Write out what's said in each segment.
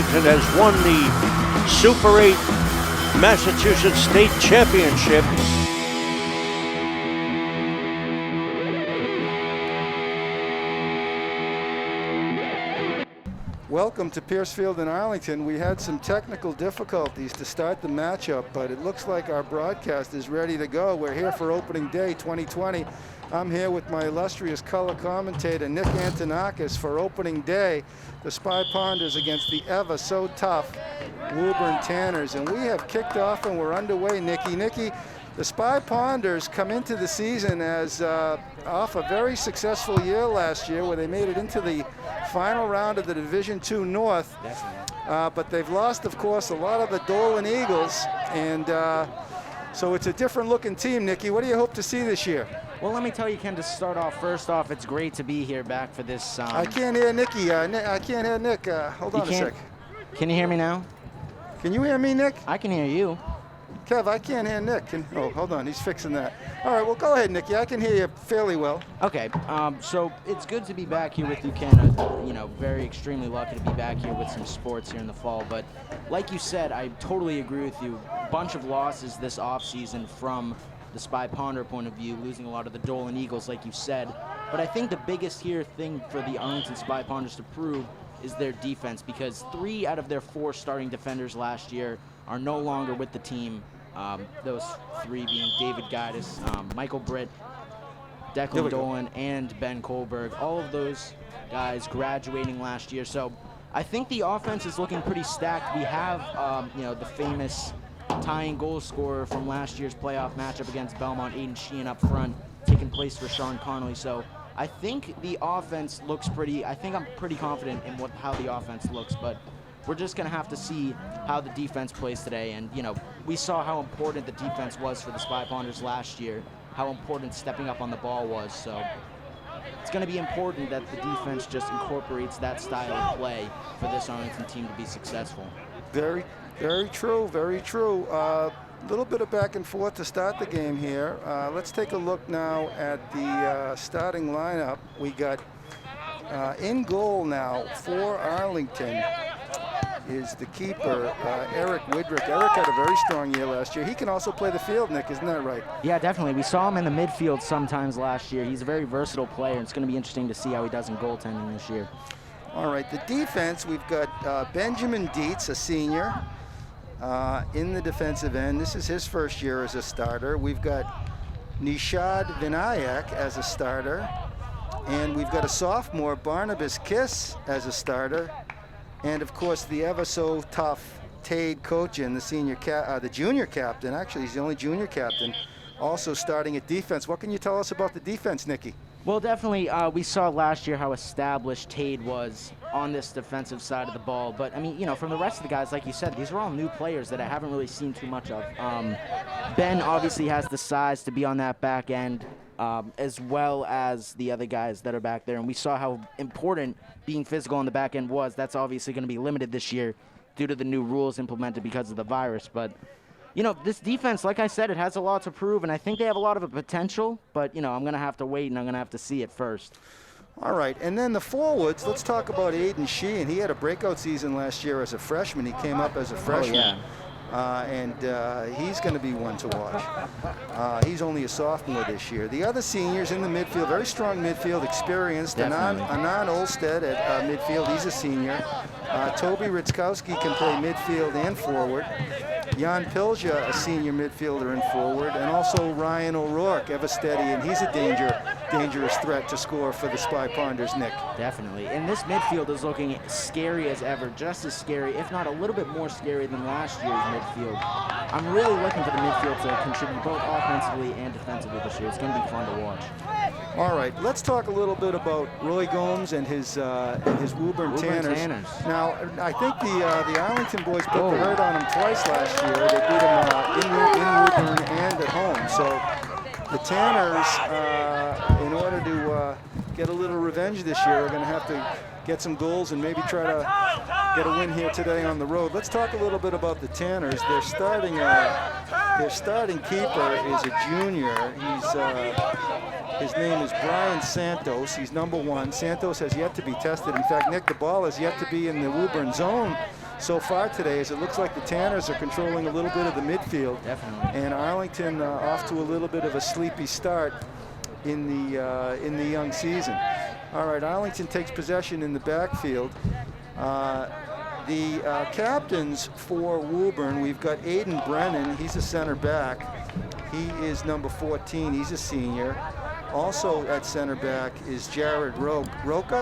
Arlington has won the Super 8 Massachusetts State Championship. Welcome to Piercefield in Arlington. We had some technical difficulties to start the matchup, but it looks like our broadcast is ready to go. We're here for opening day 2020. I'm here with my illustrious color commentator, Nick Antonakas, for opening day. The Spy Ponders against the ever so tough Woburn Tanners. And we have kicked off and we're underway, Nicky. Nicky, the Spy Ponders come into the season as off a very successful year last year where they made it into the final round of the Division II North. But they've lost, of course, a lot of the Dolan Eagles. And so it's a different looking team, Nicky. What do you hope to see this year? Well, let me tell you, Ken, to start off, first off, it's great to be here back for this. I can't hear Nicky. I can't hear Nick. Hold on a sec. Can you hear me now? Can you hear me, Nick? I can hear you. Kev, I can't hear Nick. Oh, hold on. He's fixing that. All right, well, go ahead, Nicky. I can hear you fairly well. Okay, so it's good to be back here with you, Ken. Very extremely lucky to be back here with some sports here in the fall. But like you said, I totally agree with you. Bunch of losses this offseason from the Spy Ponder point of view, losing a lot of the Dolan Eagles, like you said. But I think the biggest thing for the Arlington Spy Ponders to prove is their defense, because 3 out of their 4 starting defenders last year are no longer with the team. Those 3 being David Gaitis, Michael Britt, Declan Dolan, and Ben Kohlberg. All of those guys graduating last year. So I think the offense is looking pretty stacked. We have, the famous tying goal scorer from last year's playoff matchup against Belmont, Aiden Sheehan, up front, taking place for Sean Connolly. So I think the offense looks I'm pretty confident in how the offense looks, but we're just going to have to see how the defense plays today. And, we saw how important the defense was for the Spy Ponders last year, how important stepping up on the ball was. So it's going to be important that the defense just incorporates that style of play for this Arlington team to be successful. Very true, very true. A little bit of back and forth to start the game here. Let's take a look now at the starting lineup. We got in goal now for Arlington is the keeper, Eric Widrick. Eric had a very strong year last year. He can also play the field, Nick, isn't that right? Yeah, definitely. We saw him in the midfield sometimes last year. He's a very versatile player. It's going to be interesting to see how he does in goaltending this year. All right, the defense, we've got Benjamin Dietz, a senior, in the defensive end. This is his first year as a starter. We've got Nishad Vinayak as a starter. And we've got a sophomore, Barnabas Kiss, as a starter. And, of course, the ever-so-tough Tade Kochin, the junior captain. Actually, he's the only junior captain, also starting at defense. What can you tell us about the defense, Nicky? Well, definitely, we saw last year how established Tade was on this defensive side of the ball. But, from the rest of the guys, like you said, these are all new players that I haven't really seen too much of. Ben obviously has the size to be on that back end, as well as the other guys that are back there. And we saw how important being physical on the back end was. That's obviously going to be limited this year due to the new rules implemented because of the virus. But this defense, like I said, it has a lot to prove, and I think they have a lot of a potential, but, I'm going to have to wait, and I'm going to have to see it first. All right, and then the forwards, let's talk about Aiden Sheehan. He had a breakout season last year as a freshman. He came up as a freshman. Oh, yeah. And he's going to be one to watch. He's only a sophomore this year. The other seniors in the midfield, very strong midfield, experienced. Anand Olstead at midfield, he's a senior. Toby Ritzkowski can play midfield and forward. Jan Pilja, a senior midfielder and forward, and also Ryan O'Rourke, ever steady, and he's a dangerous threat to score for the Spy Ponders, Nick. Definitely. And this midfield is looking scary as ever, just as scary, if not a little bit more scary than last year's midfield. I'm really looking for the midfield to contribute both offensively and defensively this year. It's going to be fun to watch. All right, let's talk a little bit about Roy Gomes and his Woburn Tanners. Now, I think the Arlington boys put the hurt on him twice last year. They beat him in Woburn and at home. So the Tanners, in order to get a little revenge this year, are going to have to get some goals and maybe try to get a win here today on the road. Let's talk a little bit about the Tanners. Their starting keeper is a junior. His His name is Brian Santos. He's number 1. Santos has yet to be tested. In fact, Nick, the ball has yet to be in the Woburn zone so far today, as it looks like the Tanners are controlling a little bit of the midfield. Definitely. And Arlington off to a little bit of a sleepy start in the young season. All right, Arlington takes possession in the backfield. The captains for Woburn, we've got Aiden Brennan. He's a center back. He is number 14. He's a senior. Also at center back is Jared Roke. Roke,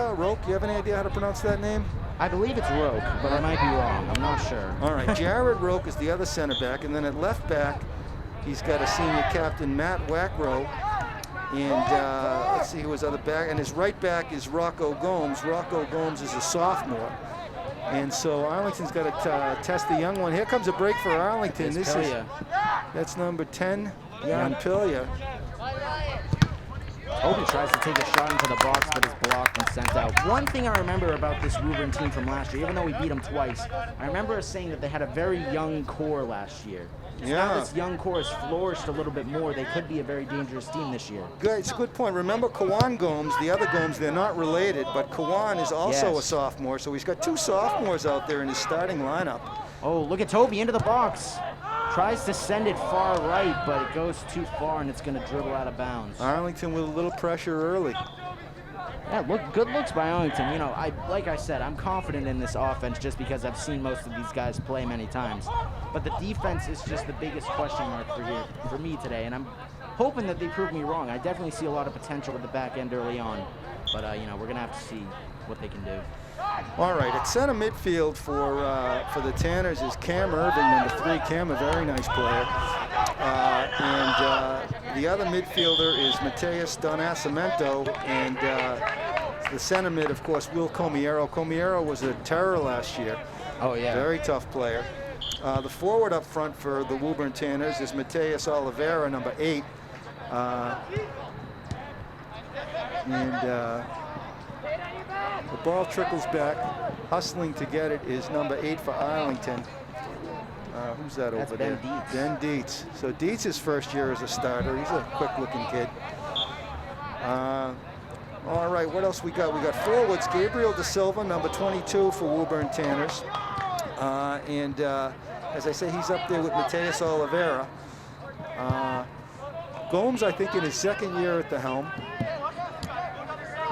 you have any idea how to pronounce that name? I believe it's Roke, but I might be wrong. I'm not sure. All right, Jared Roke is the other center back. And then at left back, he's got a senior captain, Matt Wackrow. And let's see who his other back. And his right back is Rocco Gomes. Rocco Gomes is a sophomore. And so Arlington's got to test the young one. Here comes a break for Arlington. That's number 10, Jan Pilya. Obi tries to take a shot into the box, but is blocked and sent out. One thing I remember about this Woburn team from last year, even though we beat them twice, I remember us saying that they had a very young core last year. So now this young core has flourished a little bit more. They could be a very dangerous team this year. Good, it's a good point. Remember Kawan Gomes, the other Gomes, they're not related, but Kawan is also a sophomore, so he's got 2 sophomores out there in his starting lineup. Oh, look at Toby into the box. Tries to send it far right, but it goes too far and it's going to dribble out of bounds. Arlington with a little pressure early. Yeah, good looks by Arlington. You know, like I said, I'm confident in this offense just because I've seen most of these guys play many times. But the defense is just the biggest question mark for me today, and I'm hoping that they prove me wrong. I definitely see a lot of potential at the back end early on, but you know, we're going to have to see what they can do. All right, at center midfield for the Tanners is Cam Irving, number 3. Cam, a very nice player. And the other midfielder is Mateus Donacimento, and the center mid, of course, Will Comiero. Comiero was a terror last year. Oh, yeah. Very tough player. The forward up front for the Woburn Tanners is Mateus Oliveira, number 8. The ball trickles back. Hustling to get it is number 8 for Arlington. Who's that over there? Ben Dietz. So Dietz's first year as a starter. He's a quick-looking kid. All right, what else we got? We got forwards. Gabriel De Silva, number 22 for Woburn Tanners. As I say, he's up there with Mateus Oliveira. Gomes, I think, in his second year at the helm.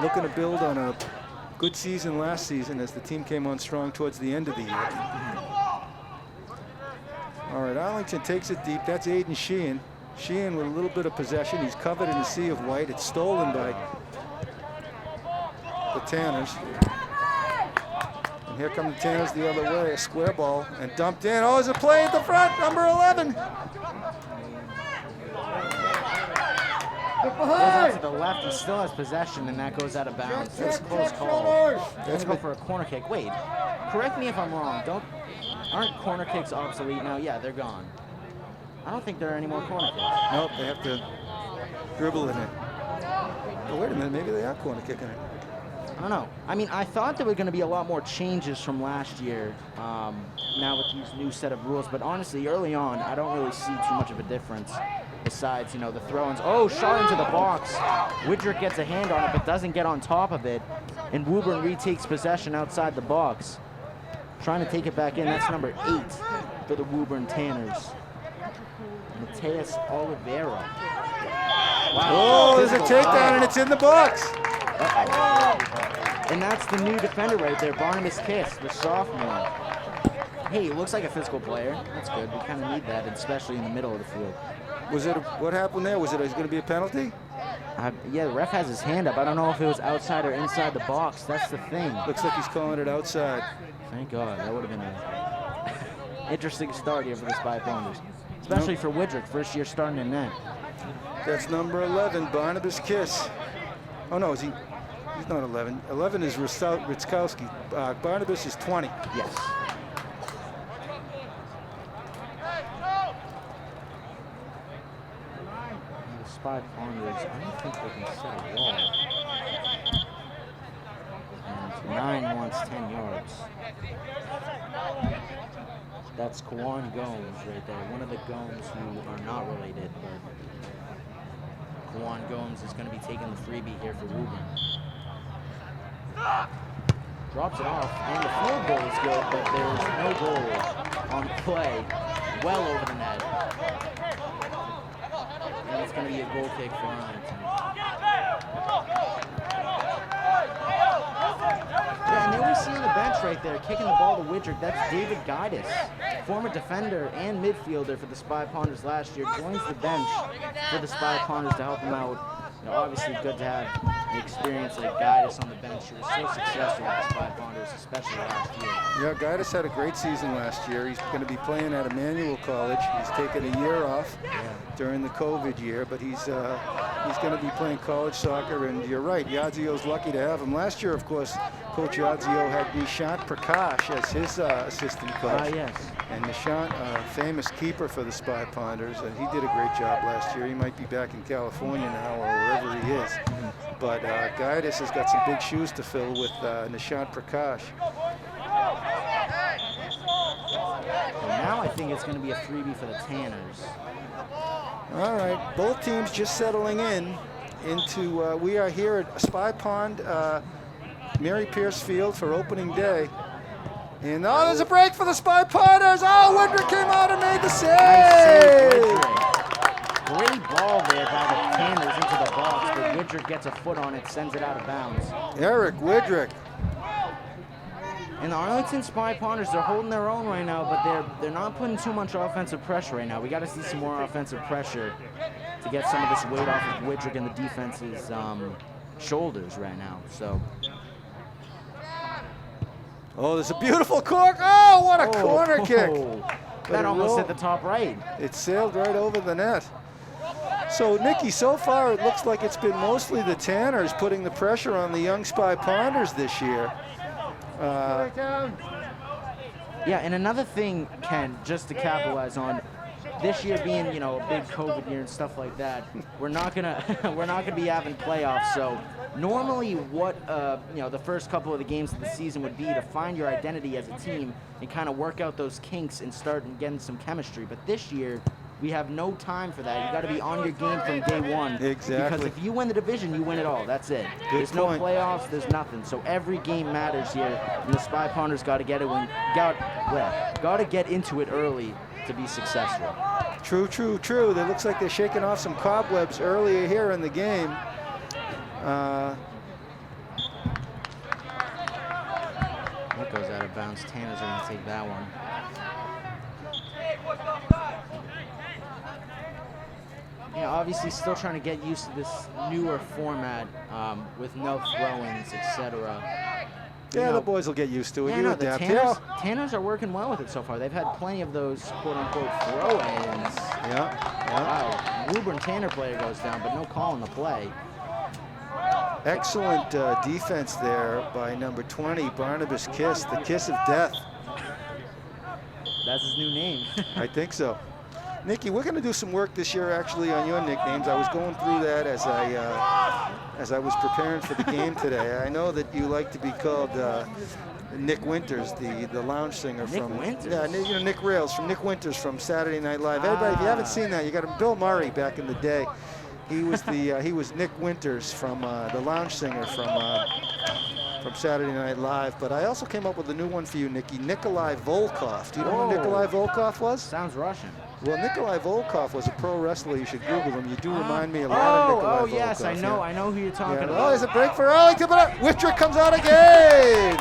Looking to build on a good season last season as the team came on strong towards the end of the year. All right, Arlington takes it deep. That's Aiden Sheehan. Sheehan with a little bit of possession. He's covered in a sea of white. It's stolen by the Tanners. And here come the Tanners the other way. A square ball and dumped in. Oh, there's a play at the front, number 11. Goes out to the left, he still has possession, and that goes out of bounds. That's a close call. Let's go for a corner kick. Wait, correct me if I'm wrong. Aren't corner kicks obsolete now? Yeah, they're gone. I don't think there are any more corner kicks. Nope, they have to dribble in it. Oh, wait a minute, maybe they are corner kicking it. I don't know. I mean, I thought there were going to be a lot more changes from last year now with these new set of rules, but honestly, early on, I don't really see too much of a difference. Besides, you know, the throw-ins. Oh, shot into the box. Widrick gets a hand on it, but doesn't get on top of it. And Woburn retakes possession outside the box. Trying to take it back in. That's number 8 for the Woburn Tanners. Mateus Oliveira. Wow. Oh, there's a takedown, and it's in the box. And that's the new defender right there, Barnabas Kiss, the sophomore. Hey, he looks like a physical player. That's good. We kind of need that, especially in the middle of the field. What happened there? Was it going to be a penalty? Yeah, the ref has his hand up. I don't know if it was outside or inside the box. That's the thing. Looks like he's calling it outside. Thank God. That would have been an interesting start here for the Spy Pounders. Especially for Widrick, first year starting in net. That's number 11, Barnabas Kiss. Oh, no, is he? He's not 11. 11 is Ritzkowski. Barnabas is 20. Yes. Spy Pounders, I don't think they can set a wall. And 9 wants 10 yards. That's Kawan Gomes right there. One of the Gomes who are not related, but Juan Gomes is going to be taking the freebie here for Woburn. Drops it off, and the field goal is good, but there's no goal on the play. Well over the net. And it's going to be a goal kick for Arlington. Yeah, and then we see on the bench right there, kicking the ball to Widrick, that's David Guidis, former defender and midfielder for the Spy Ponders last year, joins the bench for the Spy Ponders to help him out. You know, obviously good to have the experience like Guidis on the bench. He was so successful with the Spy Ponders, especially last year. Yeah, Guidis had a great season last year. He's going to be playing at Emmanuel College. He's taken a year off during the COVID year, but he's going to be playing college soccer. And you're right, Yadzio's lucky to have him. Last year, of course, Coach Yadzio had Nishant Prakash as his assistant coach. Yes. And Nishant, famous keeper for the Spy Ponders, and he did a great job last year. He might be back in California now or wherever he is. But Guidis has got some big shoes to fill with Nishant Prakash. And now I think it's going to be a freebie for the Tanners. All right, both teams just settling into, we are here at Spy Pond, Mary Pierce Field for opening day. And oh, there's a break for the Spy Ponders. Oh, Woodrick came out and made the save. Nice save, great ball there by the Tanners into the box, but Woodrick gets a foot on it, sends it out of bounds. Eric Woodrick. And the Arlington Spy Ponders, they're holding their own right now, but they're not putting too much offensive pressure right now. We got to see some more offensive pressure to get some of this weight off of Woodrick and the defense's shoulders right now. So. Oh, there's a beautiful cork. Oh, what a corner kick. That almost hit the top right. It sailed right over the net. So, Nikki, so far it looks like it's been mostly the Tanners putting the pressure on the young Spy Ponders this year. Yeah, and another thing, Ken, just to capitalize on, this year being, you know, a big COVID year and stuff like that, we're not gonna be having playoffs. So normally, what you know, the first couple of the games of the season would be to find your identity as a team and kind of work out those kinks and start getting some chemistry. But this year, we have no time for that. You got to be on your game from day one. Exactly. Because if you win the division, you win it all. That's it. There's no playoffs. There's nothing. So every game matters here, and the Spy Ponders got to get it got to get into it early to be successful. True, true, true. It looks like they're shaking off some cobwebs earlier here in the game. That goes out of bounds. Tanners are going to take that one. Yeah, obviously still trying to get used to this newer format with no throw-ins, etc. Yeah, the boys will get used to it. Yeah, You no, the adapt. Tanners are working well with it so far. They've had plenty of those quote-unquote throw-ins. Yeah. Wow, Woburn Tanner player goes down, but no call on the play. Excellent defense there by number 20, Barnabas Kiss, the kiss of death. That's his new name. I think so. Nikki, we're going to do some work this year actually on your nicknames. I was going through that as I was preparing for the game today. I know that you like to be called Nick Winters, the lounge singer from Winters? Yeah, you know, Nick Rails from Nick Winters from Saturday Night Live. Everybody, if you haven't seen that, you got him. Bill Murray back in the day. He was he was Nick Winters from the lounge singer from Saturday Night Live. But I also came up with a new one for you, Nikki. Nikolai Volkov. Do you know who Nikolai Volkov was? Sounds Russian. Well, Nikolai Volkov was a pro wrestler. You should Google him. You do remind me a lot of Nikolai Volkov. Oh, yes, I know. Yeah. I know who you're talking Oh, about. there's a break for Arlington, but Witrick comes out again.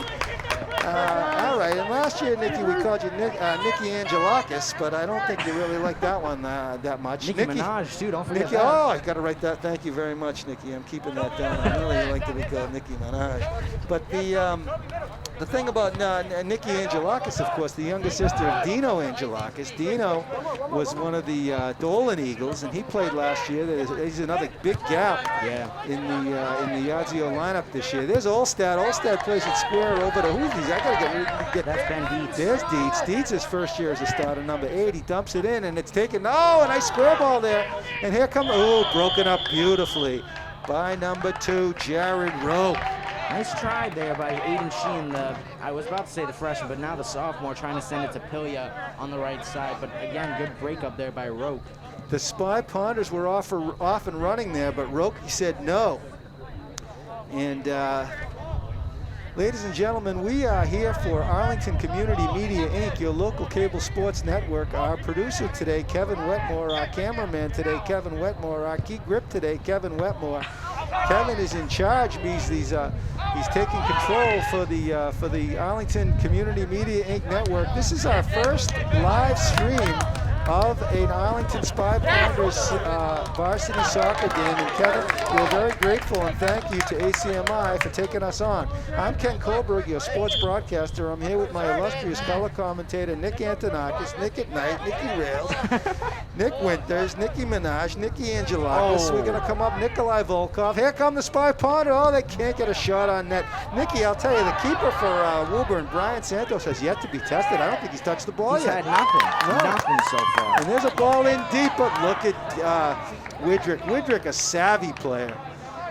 All right, and last year, Nikki, we called you Nikki Angelakis, but I don't think you really like that one that much. Nicki Minaj, too. Don't forget Nikki, that. oh, I got to write that. Thank you very much, Nikki. I'm keeping that down. I really like to be called Nicki Minaj. But the thing about Nikki Angelakis, of course, the younger sister of Dino Angelakis. Dino was one of the Dolan Eagles, and he played last year. There's another big gap in the Yadzio lineup this year. There's Olstad. Olstad plays it square over to who's these? I got to get. That's Ben Dietz. There's Dietz. Dietz's first year as a starter, number 8. He dumps it in, and it's taken. Oh, a nice square ball there. And here comes, broken up beautifully by number 2, Jared Rope. Nice try there by Aiden Sheen, I was about to say the freshman, but now the sophomore trying to send it to Pilya on the right side. But again, good breakup there by Rope. The Spy Ponders were off and running there, but Roki said no. And ladies and gentlemen, we are here for Arlington Community Media, Inc., your local cable sports network. Our producer today, Kevin Wetmore. Our cameraman today, Kevin Wetmore. Our key grip today, Kevin Wetmore. Kevin is in charge. He's taking control for the Arlington Community Media, Inc. network. This is our first live stream of an Arlington Spy Ponders varsity soccer game. And Kevin, we're very grateful and thank you to ACMi for taking us on. I'm Ken Kohlberg, your sports broadcaster. I'm here with my illustrious color commentator, Nick Antonakas, Nick at Night, Nicky Rails, Nick Winters, Nicki Minaj, Nicky Angelakis. We're going to come up, Nikolai Volkov. Here come the Spy Ponder. Oh, they can't get a shot on net. Nicky, I'll tell you, the keeper for Woburn, Brian Santos, has yet to be tested. I don't think he's touched the ball yet. He's had nothing. Nothing so far. And there's a ball in deep, but look at Widrick. Widrick, a savvy player.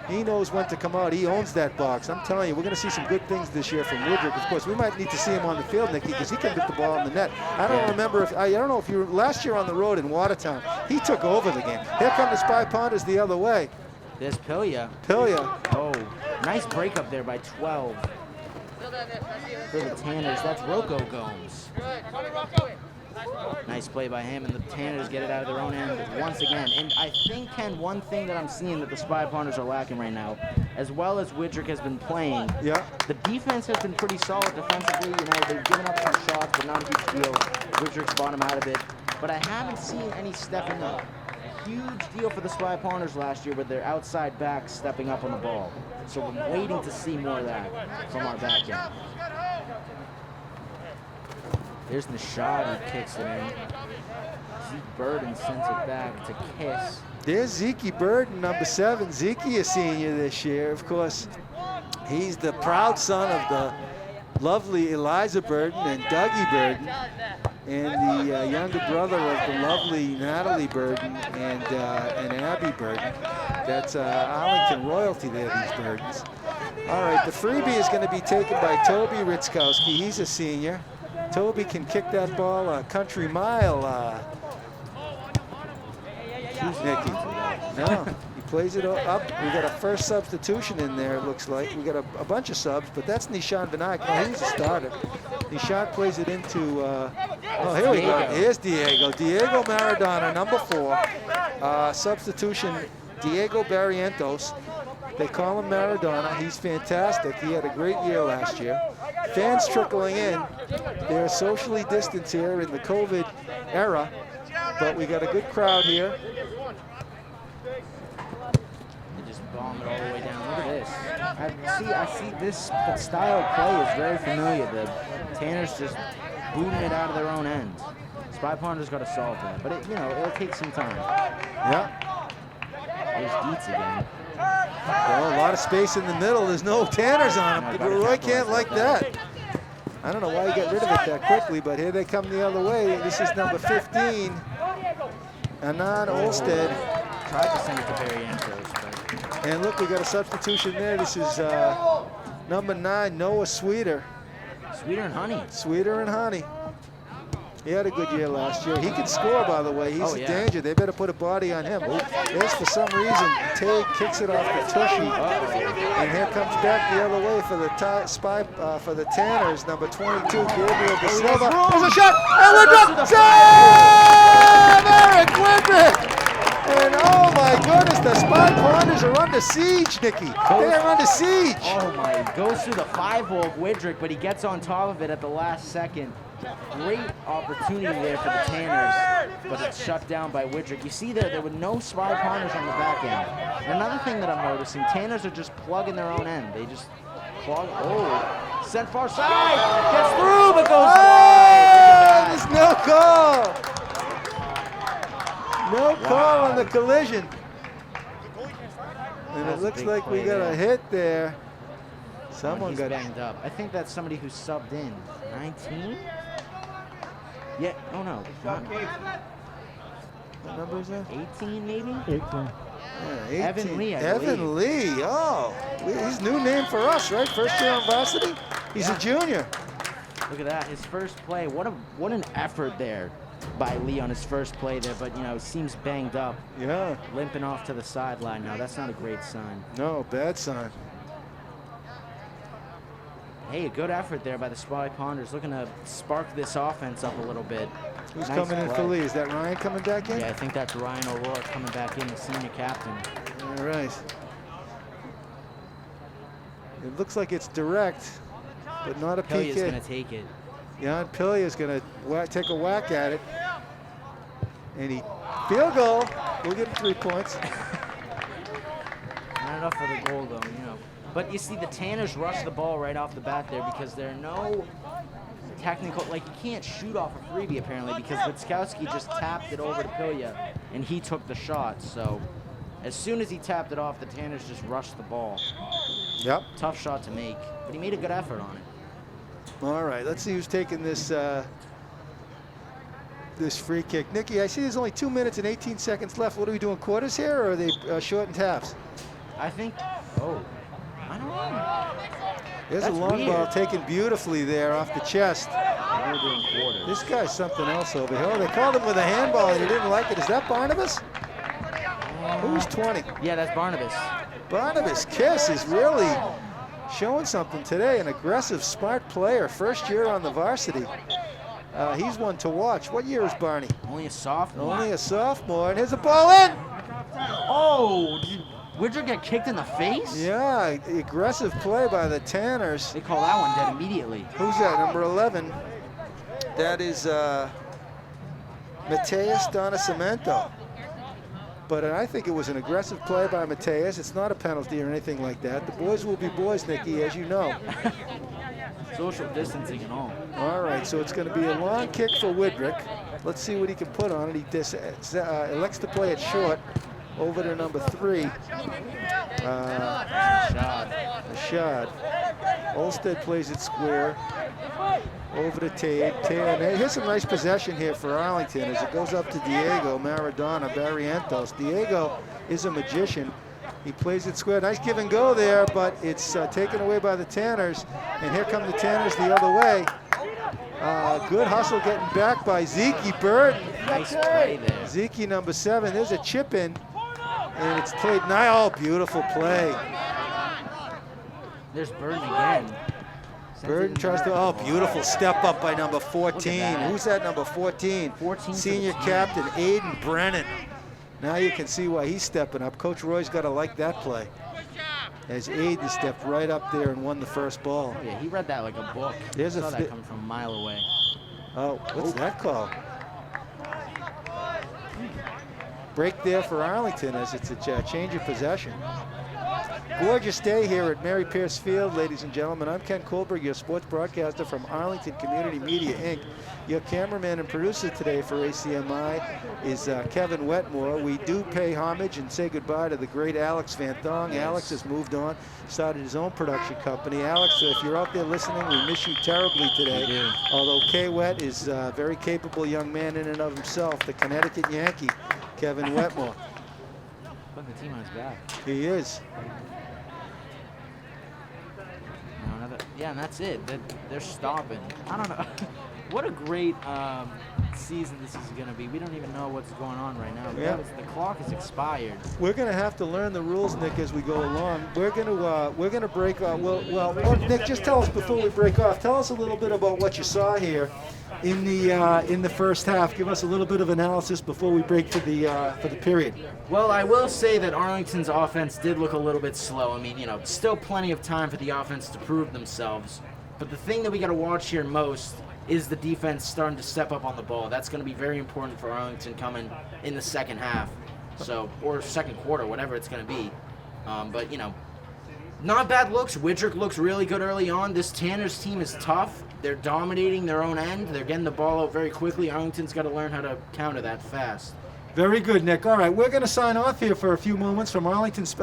He knows when to come out. He owns that box. I'm telling you, we're going to see some good things this year from Widrick. Of course, we might need to see him on the field, Nicky, because he can hit the ball in the net. I don't remember if I don't know if you were last year on the road in Watertown. He took over the game. Here come the Spy Ponders the other way. There's Pilya. Oh, nice breakup there by 12. For the Tanners, that's Rocco Gomes. Nice play by him, and the Tanners get it out of their own end once again. And I think, Ken, one thing that I'm seeing that the Spy Ponders are lacking right now, as well as Widrick has been playing, the defense has been pretty solid defensively. You know, they've given up some shots, but not a huge deal. Widrick's bottom out of it. But I haven't seen any stepping up. Huge deal for the Spy Ponders last year with their outside backs stepping up on the ball. So I'm waiting to see more of that from our back end. There's Nishad who kicks it in. Zeke Burden sends it back to Kiss. There's Zeke Burden, number 7. Zeke, a senior this year. Of course, he's the proud son of the lovely Eliza Burden and Dougie Burden, and the younger brother of the lovely Natalie Burden and Abby Burden. That's Arlington royalty there, these Burdens. All right, the freebie is going to be taken by Toby Ritzkowski. He's a senior. Toby can kick that ball a country mile. Who's Nicky? No, he plays it up. We got a first substitution in there, it looks like. We got a bunch of subs, but that's Nishan Vinayak. No, he's a starter. Nishan plays it into, oh, here we go. Here's Diego. Diego Maradona, number 4. Substitution, Diego Barrientos. They call him Maradona. He's fantastic. He had a great year last year. Fans trickling in. They're socially distanced here in the COVID era, but we got a good crowd here. They just bomb it all the way down. Look at this. I see this style of play is very familiar. The Tanners just booting it out of their own end. Spy Ponders got to solve that, but it'll take some time. Yeah. There's Dietz again. Well, a lot of space in the middle. There's no Tanners on him. Roy can't like that. I don't know why he got rid of it that quickly, but here they come the other way. This is number 15, Anand Olsted. Tried to send it to Barrientos, but... And look, we got a substitution there. This is number 9, Noah Sweeter. Sweeter and Honey. Sweeter and Honey. He had a good year last year. He can score, by the way. He's a danger. They better put a body on him. There's, for some reason, Tay kicks it off the tushy. And here comes back the other way for the for the Tanners, number 22, Gabriel De Silva. There's a shot! And Woodruff! Save! Eric Woodruff! And oh my goodness, the Spy Ponders are under siege, Nicky. They are under siege. Oh my, goes through the 5-hole of Widrick, but he gets on top of it at the last second. Great opportunity there for the Tanners, but it's shut down by Widrick. You see there were no Spy Ponders on the back end. And another thing that I'm noticing, Tanners are just plugging their own end. They just plug. Oh, sent far side, gets through, but goes wide. There's no call. No call on the collision. And it looks like we got a hit there. Someone got banged up. I think that's somebody who subbed in. 19? Yeah, oh no. What number is that? 18 maybe? 18. Yeah, 18. Evan Lee, I Evan believe. Lee, oh. He's a new name for us, right? First year on Varsity? He's a junior. Look at that, his first play. What an effort there. by Lee on his first play there, but, you know, seems banged up. Yeah. Limping off to the sideline now. That's not a great sign. No, bad sign. Hey, a good effort there by the Spy Ponders, looking to spark this offense up a little bit. Who's Nice coming in play. for Lee? Is that Ryan coming back in? Yeah, I think that's Ryan O'Rourke coming back in, the senior captain. All right. It looks like it's direct, but not a Pillia's PK. going to take it. Jan Pilya is going to take a whack at it. And he, field goal. We'll give him 3 points. Not enough for the goal, though, you know. But you see the Tanners rush the ball right off the bat there because there are no technical, like you can't shoot off a freebie apparently because Witkowski just tapped it over to Pilya and he took the shot. So as soon as he tapped it off, the Tanners just rushed the ball. Yep. Tough shot to make, but he made a good effort on it. All right, let's see who's taking this this free kick. Nikki, I see there's only 2 minutes and 18 seconds left. What are we doing, quarters here, or are they short and taps? I think, oh, I don't know. There's That's a long weird. ball taken beautifully there off the chest. We're doing quarters. This guy's something else over here. Oh, they called him with a handball and he didn't like it. Is that Barnabas? Who's 20? Yeah, that's Barnabas. Barnabas Kiss is really showing something today. An aggressive, smart player. First year on the varsity. He's one to watch. What year is Barney? Only a sophomore. Only a sophomore. And here's a ball in. Oh, did Woodruff get kicked in the face? Yeah, aggressive play by the Tanners. They call that one dead immediately. Who's that? Number 11. That is Mateus Donacimento. But I think it was an aggressive play by Mateus. It's not a penalty or anything like that. The boys will be boys, Nikki, as you know. Social distancing and all. All right, so it's going to be a long kick for Widrick. Let's see what he can put on it. He elects to play it short over to number 3. Rashad. Olstead plays it square. Over to Tate. Here's some nice possession here for Arlington as it goes up to Diego Maradona Barrientos. Diego is a magician. He plays it square. Nice give and go there, but it's taken away by the Tanners. And here come the Tanners the other way. Good hustle getting back by Zeke Bird. Nice play there. Zeke number 7. There's a chip in. And it's played now. Oh, beautiful play. There's Burton again. Burton tries to, oh, beautiful step up by number 14. that. Who's that number 14? 14 Senior for the team. captain, Aiden Brennan. Now you can see why he's stepping up. Coach Roy's got to like that play. As Aiden stepped right up there and won the first ball. Oh, yeah, he read that like a book. There's I a saw that come from a mile away. Oh, what's that call? Break there for Arlington as it's a change of possession. Gorgeous day here at Mary Pierce Field, ladies and gentlemen. I'm Ken Kohlberg, your sports broadcaster from Arlington Community Media, Inc. Your cameraman and producer today for ACMi is Kevin Wetmore. We do pay homage and say goodbye to the great Alex Van Thong. Yes. Alex has moved on, started his own production company. Alex, if you're out there listening, we miss you terribly today. We do. Although K-Wet is a very capable young man in and of himself, the Connecticut Yankee, Kevin Wetmore. Putting the team on his back. He is. Yeah, and that's it. They're stopping. I don't know. What a great season this is going to be. We don't even know what's going on right now. Yeah. The clock is expired. We're going to have to learn the rules, Nick, as we go along. We're going to break off. Well, Nick, just tell us before we break off. Tell us a little bit about what you saw here in the first half. Give us a little bit of analysis before we break for the period. Well, I will say that Arlington's offense did look a little bit slow. I mean, still plenty of time for the offense to prove themselves. But the thing that we got to watch here most is the defense starting to step up on the ball. That's going to be very important for Arlington coming in the second half, or second quarter, whatever it's going to be. But not bad looks. Widrick looks really good early on. This Tanners team is tough. They're dominating their own end. They're getting the ball out very quickly. Arlington's got to learn how to counter that fast. Very good, Nick. All right, we're going to sign off here for a few moments from Arlington's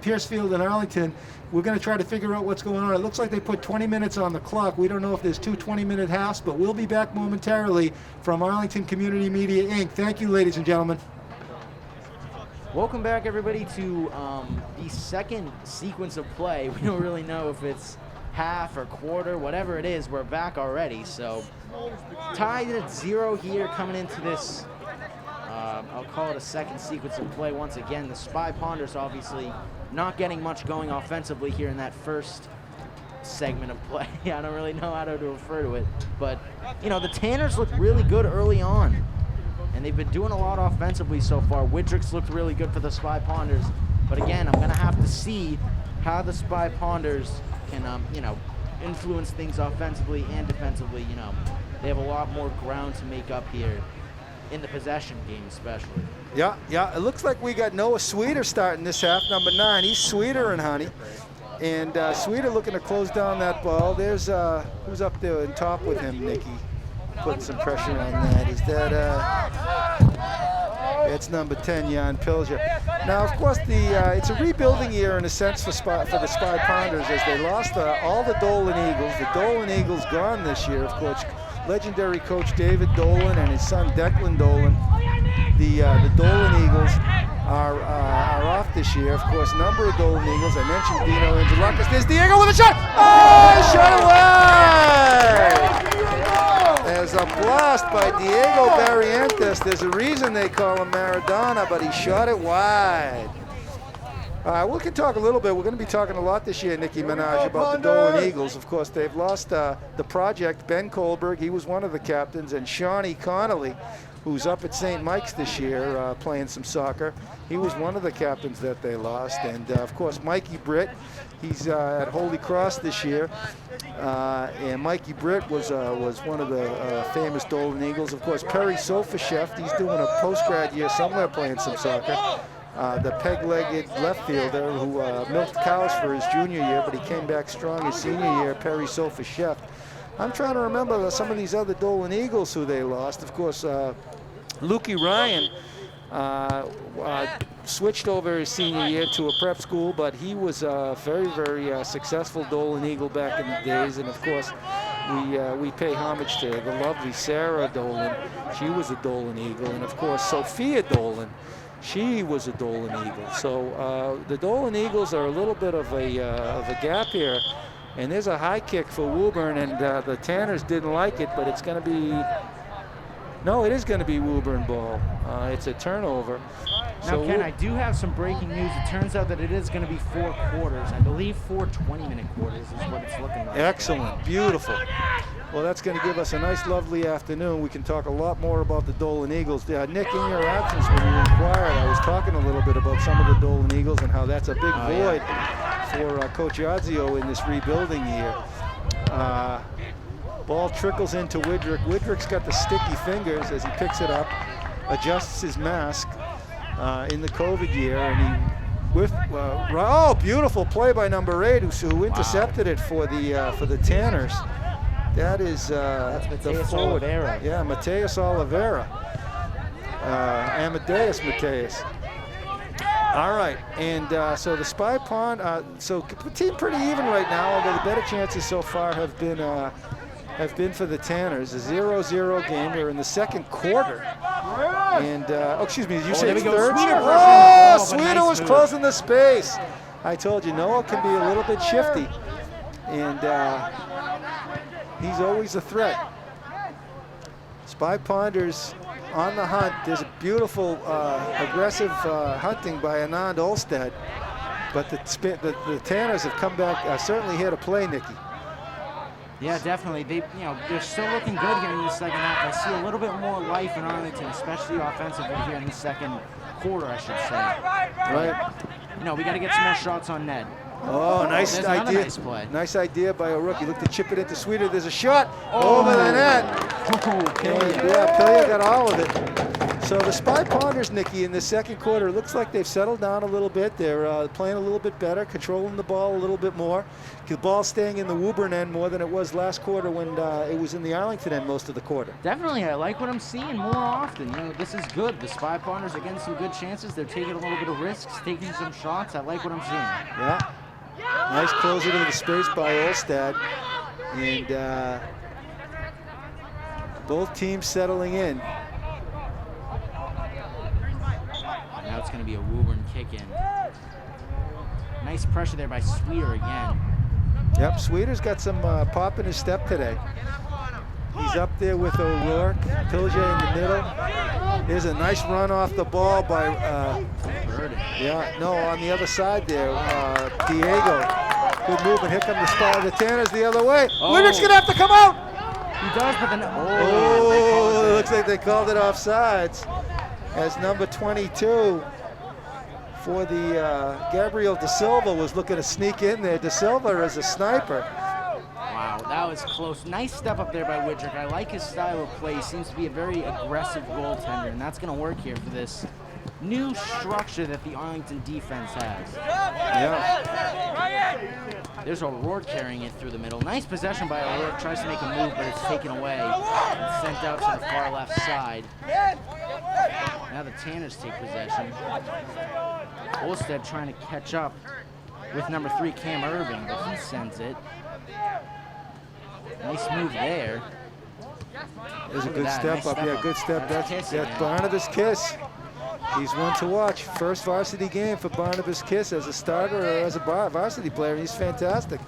Pierce Field in Arlington. We're going to try to figure out what's going on. It looks like they put 20 minutes on the clock. We don't know if there's 2 20-minute halves, but we'll be back momentarily from Arlington Community Media, Inc. Thank you, ladies and gentlemen. Welcome back, everybody, to the second sequence of play. We don't really know if it's half or quarter, whatever it is. We're back already, so tied at 0 here coming into this, I'll call it a second sequence of play once again. The Spy Ponders obviously not getting much going offensively here in that first segment of play. I don't really know how to refer to it, but you know, the Tanners look really good early on, and they've been doing a lot offensively so far. Widrick's looked really good for the Spy Ponders, but again, I'm gonna have to see how the Spy Ponders can, you know, influence things offensively and defensively. You know, they have a lot more ground to make up here in the possession game, especially. Yeah, it looks like we got Noah Sweeter starting this half, number 9. He's Sweeter and Honey. And Sweeter looking to close down that ball. There's, who's up there on top with him, Nikki? Putting some pressure on that. Is that, it's number 10, Jan Pilger. Now, of course, it's a rebuilding year in a sense for the Spy Ponders, as they lost all the Dolan Eagles. The Dolan Eagles gone this year, of course. Legendary coach David Dolan and his son Declan Dolan. The Dolan Eagles are off this year. Of course, number of Dolan Eagles. I mentioned Dino Antonakas. There's Diego with a shot. Oh, he shot away! There's a blast by Diego Barrientos. There's a reason they call him Maradona, but he shot it wide. We can talk a little bit. We're going to be talking a lot this year, Nicki Minaj, about the Dolan Eagles. Of course, they've lost the project, Ben Kohlberg. He was one of the captains, and Shawnee Connolly, who's up at St. Mike's this year playing some soccer. He was one of the captains that they lost. And, of course, Mikey Britt, he's at Holy Cross this year. And Mikey Britt was one of the famous Dolan Eagles. Of course, Perry Sofasheft, he's doing a post-grad year somewhere playing some soccer. The peg-legged left fielder who milked cows for his junior year, but he came back strong his senior year, Perry Sofasheft. I'm trying to remember some of these other Dolan Eagles who they lost. Of course, Lukey Ryan switched over his senior year to a prep school, but he was a very, very successful Dolan Eagle back in the days. And of course, we pay homage to the lovely Sarah Dolan. She was a Dolan Eagle. And of course, Sophia Dolan, she was a Dolan Eagle. So the Dolan Eagles are a little bit of a gap here. And there's a high kick for Woburn, and the Tanners didn't like it, but it's going to be, no, it is going to be Woburn ball. It's a turnover. Now, So Ken, I do have some breaking news. It turns out that it is going to be 4 quarters. I believe 4 20-minute quarters is what it's looking like. Excellent, beautiful. Well, that's going to give us a nice, lovely afternoon. We can talk a lot more about the Dolan Eagles. Nick, in your absence when you inquired, I was talking a little bit about some of the Dolan Eagles and how that's a big void for Coach Iazio in this rebuilding year. Ball trickles into Widrick. Widrick's got the sticky fingers as he picks it up, adjusts his mask in the COVID year, and he oh, beautiful play by number 8 who intercepted it for the Tanners. That is That's the Mateus forward. Oliveira. Yeah, Mateus Oliveira. Amadeus Mateus. All right, and so the Spy Pond, so the team pretty even right now, although the better chances so far have been for the Tanners. A 0-0 game. We're in the second quarter. And, oh, excuse me, did you say there we it's go. third? Sweeter Oh, versus- Sweeter nice was move. closing the space. I told you, Noah can be a little bit shifty. And he's always a threat. Spy Ponders on the hunt. There's a beautiful, aggressive hunting by Anand Olstad. But the Tanners have come back, certainly here to play, Nikki. Yeah, definitely. They're still looking good here in the second half. I see a little bit more life in Arlington, especially offensively here in the second quarter, I should say. Right. We got to get some more shots on net. Oh, nice There's another idea. nice play. Nice idea by a rookie. Look to chip it into Sweeter. There's a shot over the net. Yeah, Pilya got all of it. So the Spy Ponders, Nikki, in the second quarter, it looks like they've settled down a little bit. They're playing a little bit better, controlling the ball a little bit more. The ball staying in the Woburn end more than it was last quarter when it was in the Arlington end most of the quarter. Definitely, I like what I'm seeing more often. This is good. The Spy Ponders are getting some good chances. They're taking a little bit of risks, taking some shots. I like what I'm seeing. Yeah. Nice close into the space by Olstad. And both teams settling in. Now it's going to be a Woburn kick-in. Nice pressure there by Sweeter again. Yep, Sweeter's got some pop in his step today. He's up there with O'Rourke. Pilge in the middle. Here's a nice run off the ball by, on the other side there, Diego. Good move, and here come the spot. The Tanners the other way. Woodrick's gonna have to come out. He does, but then, it looks like they called it offsides. As number 22 for the Gabriel De Silva was looking to sneak in there. De Silva is a sniper. Wow, that was close. Nice step up there by Woodrick. I like his style of play. He seems to be a very aggressive goaltender, and that's going to work here for this new structure that the Arlington defense has. Yeah. There's O'Rourke carrying it through the middle. Nice possession by O'Rourke. Tries to make a move, but it's taken away and sent out to the far left side. Now the Tanners take possession. Olstead trying to catch up with number 3, Cam Irving, but he sends it. Nice move there. There's a good step up. Yeah, good step. That's Barnabas Kiss. He's one to watch. First varsity game for Barnabas Kiss as a starter or as a varsity player. He's fantastic.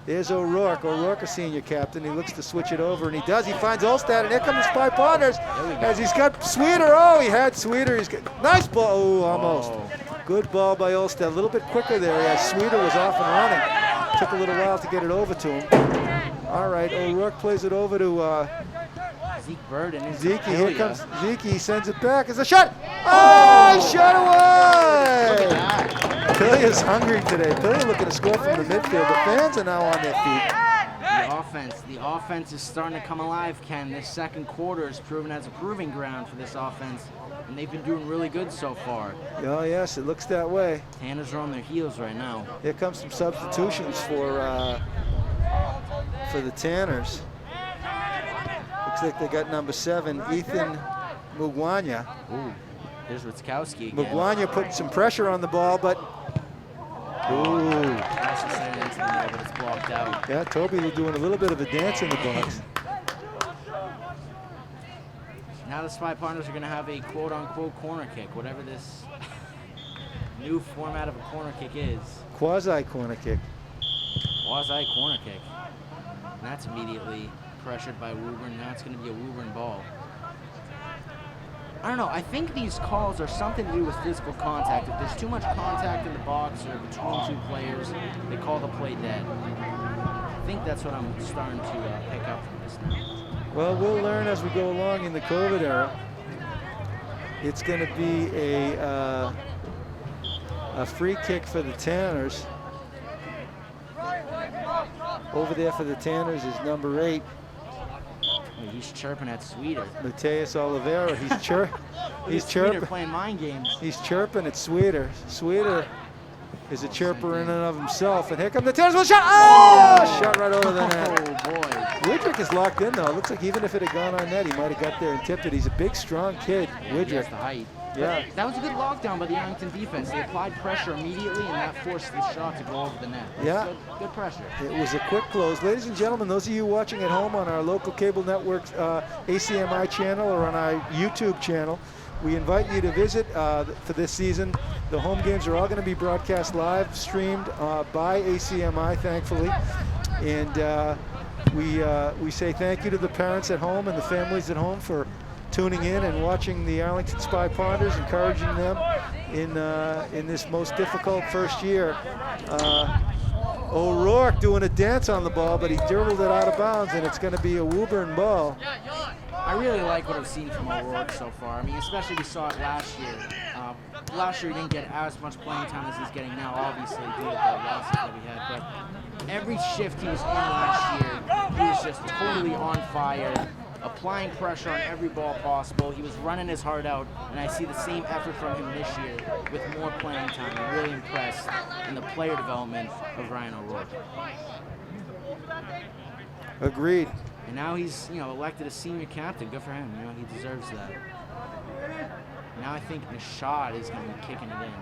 There's O'Rourke. O'Rourke, a senior captain. He looks to switch it over, and he does. He finds Olstad, and here come the Spy Partners as he's got Sweeter. Oh, he had Sweeter. He's got nice ball. Oh, almost. Good ball by Olstad. A little bit quicker there as Sweeter was off and running. Took a little while to get it over to him. All right, O'Rourke plays it over to Zeke Bird and Zeke. Here comes Zeke. He sends it back. It's a shot. Oh, he shot away. Pillia's hungry today. Pillia looking to score from the midfield. The fans are now on their feet. The offense is starting to come alive, Ken. This second quarter is proven as a proving ground for this offense, and they've been doing really good so far. Oh, yes, it looks that way. Tanners are on their heels right now. Here comes some substitutions for the Tanners. Looks like they got number 7, Ethan Mugwanya. Ooh, there's Witzkowski again. Mugwanya putting some pressure on the ball, but Nice to send it into the middle, but it's blocked out. Yeah, Toby was doing a little bit of a dance in the box. Now the Spy Partners are going to have a quote-unquote corner kick, whatever this new format of a corner kick is. Quasi-corner kick. Quasi-corner kick. And that's immediately pressured by Woburn. Now it's going to be a Woburn ball. I don't know. I think these calls are something to do with physical contact. If there's too much contact in the box or between two players, they call the play dead. I think that's what I'm starting to pick up from this now. Well, we'll learn as we go along in the COVID era. It's going to be a free kick for the Tanners. Over there for the Tanners is number 8. He's chirping at Sweeter. Mateus Oliveira. He's chirping. Playing mind games. He's chirping at Sweeter. Sweeter is a chirper in and of himself. And here come the Tanners with a shot. Oh! Shot right over the net. Oh, boy. Widrick is locked in, though. It looks like even if it had gone on net, he might have got there and tipped it. He's a big, strong kid, Widrick. He has the height. Yeah. That was a good lockdown by the Arlington defense. They applied pressure immediately, and that forced the shot to go over the net. Yeah. Good pressure. It was a quick close. Ladies and gentlemen, those of you watching at home on our local cable network ACMi channel or on our YouTube channel, we invite you to visit for this season. The home games are all going to be broadcast live, streamed by ACMi, thankfully. And we say thank you to the parents at home and the families at home for tuning in and watching the Arlington Spy Ponders, encouraging them in this most difficult first year. O'Rourke doing a dance on the ball, but he dribbled it out of bounds, and it's going to be a Woburn ball. I really like what I've seen from O'Rourke so far. I mean, especially we saw it last year. Last year he didn't get as much playing time as he's getting now, obviously, due to the losses that we had. But every shift he was in last year, he was just totally on fire, applying pressure on every ball possible. He was running his heart out, and I see the same effort from him this year with more playing time. I'm really impressed in the player development of Ryan O'Rourke. Agreed. And now he's, elected a senior captain. Good for him. He deserves that. Now I think Nishad is going to be kicking it in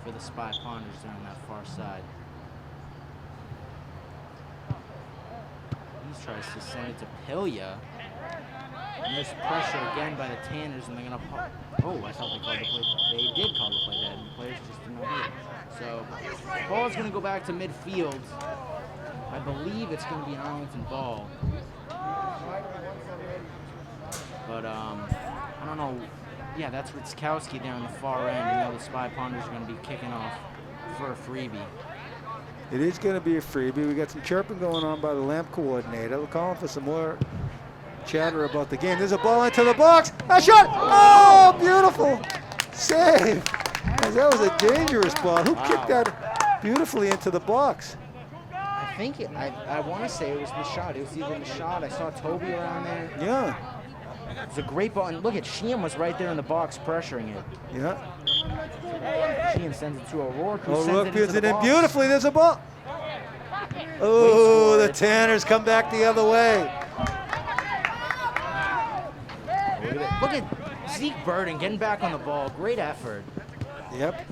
for the Spy Ponders there on that far side. He tries to send it to Pilya. And there's pressure again by the Tanners, and they're going to... Oh, I thought they called the play. They did call the play dead, and the players just did not hear it. So the ball is going to go back to midfield. I believe it's going to be an Arlington ball. But I don't know. Yeah, that's Witzkowski there on the far end. You know, the Spy Ponders are going to be kicking off for a freebie. It is going to be a freebie. We got some chirping going on by the lamp coordinator. We're calling for some more chatter about the game. There's a ball into the box. A shot! Oh, beautiful save. That was a dangerous ball. Who kicked that beautifully into the box? I think I want to say it was the shot. It was either the shot. I saw Toby around there. Yeah. It was a great ball. And look at Sheehan was right there in the box pressuring it. Yeah. Sheehan sends it to O'Rourke. O'Rourke puts it in beautifully. There's a ball. Oh, the Tanners come back the other way. Look at Zeke Burden getting back on the ball. Great effort. Yep.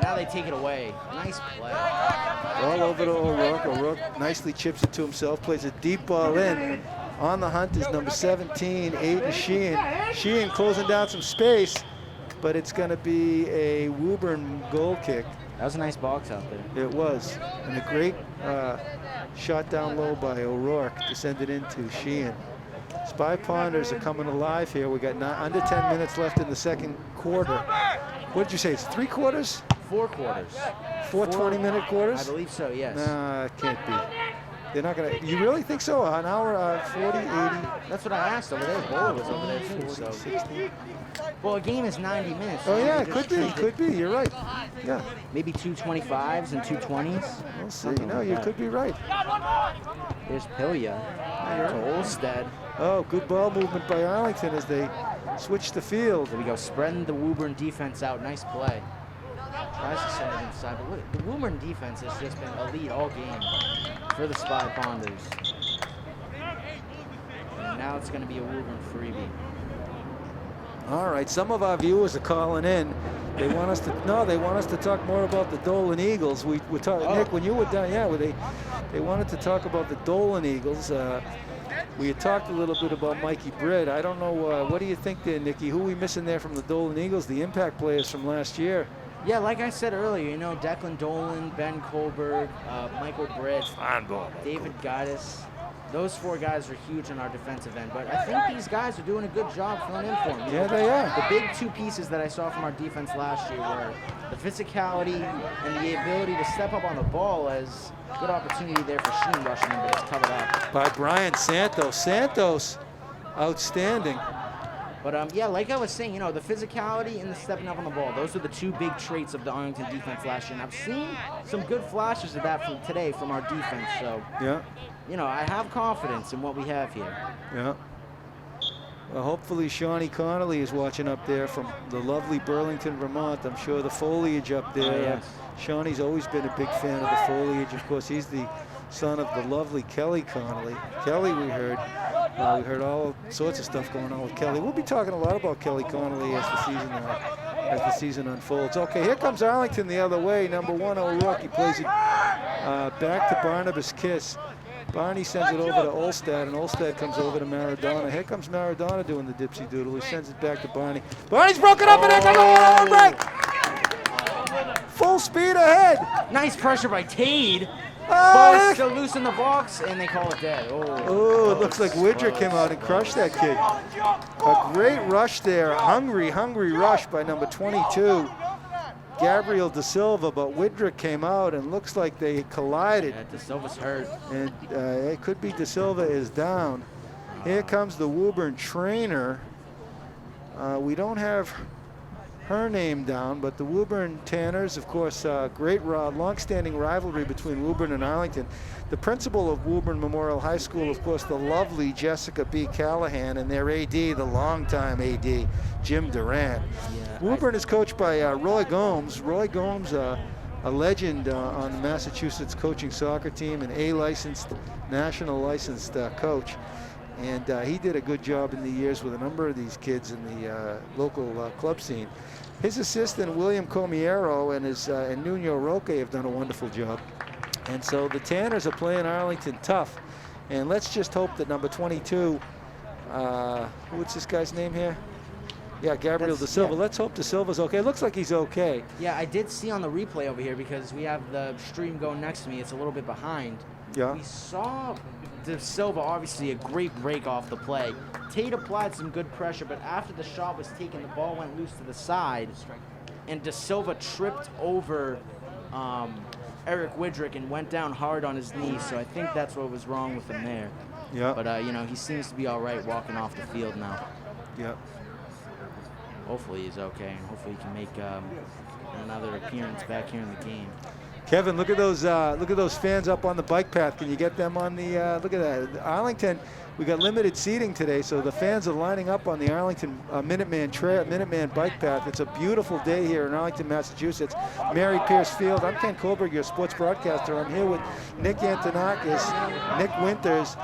Now they take it away. Nice play. All over to O'Rourke. O'Rourke nicely chips it to himself, plays a deep ball in. On the hunt is number 17, Aiden Sheehan. Sheehan closing down some space, but it's going to be a Woburn goal kick. That was a nice box out there. It was. And a great shot down low by O'Rourke to send it into Sheehan. Spy Ponders are coming alive here. We got under 10 minutes left in the second quarter. What did you say? It's 3 quarters? 4 quarters. 4 20-minute quarters? I believe so, yes. Nah, it can't be. They're not going to. You really think so? An hour, 40, 80? That's what I asked over there. Bowler was over there too. 40, So. 60. Well, a game is 90 minutes. Oh, so yeah, it could be. Could be. You're right. Yeah. Maybe 2 25s and 2 20s. We'll see. No, you could be right. There's Pilya to Olstead. Oh, good ball movement by Arlington as they switch the field. There we go, spreading the Woburn defense out. Nice play. Tries to send it inside, but look, the Woburn defense has just been elite all game for the Spy Ponders. And now it's going to be a Woburn freebie. All right, some of our viewers are calling in. They want us to they want us to talk more about the Dolan Eagles. We were talking, Nick, when you were down, yeah, they wanted to talk about the Dolan Eagles. We had talked a little bit about Mikey Britt. I don't know, what do you think there, Nicky? Who are we missing there from the Dolan Eagles, the impact players from last year? Yeah, like I said earlier, you know, Declan Dolan, Ben Kohlberg, Michael Britt, David Gaddis. Those 4 guys are huge on our defensive end, but I think these guys are doing a good job filling in for them. Yeah, they are. The big 2 pieces that I saw from our defense last year were the physicality and the ability to step up on the ball as good opportunity there for Sheen rushing in, but it's covered up. By Brian Santos. Santos, outstanding. But yeah, like I was saying, you know, the physicality and the stepping up on the ball, those are the 2 big traits of the Arlington defense last year. And I've seen some good flashes of that from today from our defense. So, yeah, you know, I have confidence in what we have here. Yeah. Well, hopefully Shawnee Connolly is watching up there from the lovely Burlington, Vermont. I'm sure the foliage up there. Yes. Shawnee's always been a big fan of the foliage. Of course, he's the son of the lovely Kelly Connolly. Kelly, we heard all sorts of stuff going on with Kelly. We'll be talking a lot about Kelly Connolly as the season unfolds. Okay, here comes Arlington the other way. Number 1, O'Rourke. He plays it back to Barnabas Kiss. Barney sends it over to Olstad, and Olstad comes over to Maradona. Here comes Maradona doing the dipsy doodle. He sends it back to Barney. Barney's broken up, and there comes a one-on break. Full speed ahead. Nice pressure by Tade. Oh, Ball is still loose in the box, and they call it dead. Oh, it looks like Widger came out and crushed that kid. A great rush there. Hungry rush by number 22, Gabriel De Silva, but Widrick came out and looks like they collided. Yeah, De Silva's hurt. And it could be De Silva is down. Here comes the Woburn trainer. We don't have her name down, but the Woburn Tanners, of course, great long-standing rivalry between Woburn and Arlington. The principal of Woburn Memorial High School, of course, the lovely Jessica B. Callahan, and their AD, the longtime AD, Jim Duran. Yeah, Woburn is coached by Roy Gomes. Roy Gomes, a legend on the Massachusetts coaching soccer team, an A-licensed, national licensed coach. And he did a good job in the years with a number of these kids in the local club scene. His assistant, William Comiero, and Nuno Roque have done a wonderful job. And so the Tanners are playing Arlington tough. And let's just hope that number 22, what's this guy's name here? Yeah, Gabriel De Silva. Yeah. Let's hope De Silva's okay. It looks like he's okay. Yeah, I did see on the replay over here, because we have the stream going next to me. It's a little bit behind. Yeah. We saw De Silva, obviously a great break off the play. Tate applied some good pressure, but after the shot was taken, the ball went loose to the side, and De Silva tripped over Eric Widrick and went down hard on his knee. So I think that's what was wrong with him there. Yeah. But you know, he seems to be all right walking off the field now. Yeah. Hopefully he's okay, and hopefully he can make another appearance back here in the game. Kevin, look at those fans up on the bike path. Can you get them on the? Look at that, Arlington. We got limited seating today, so the fans are lining up on the Arlington Minuteman bike path. It's a beautiful day here in Arlington, Massachusetts. Mary Pierce Field. I'm Ken Kohlberg, your sports broadcaster. I'm here with Nick Antonakas, Nick Winters,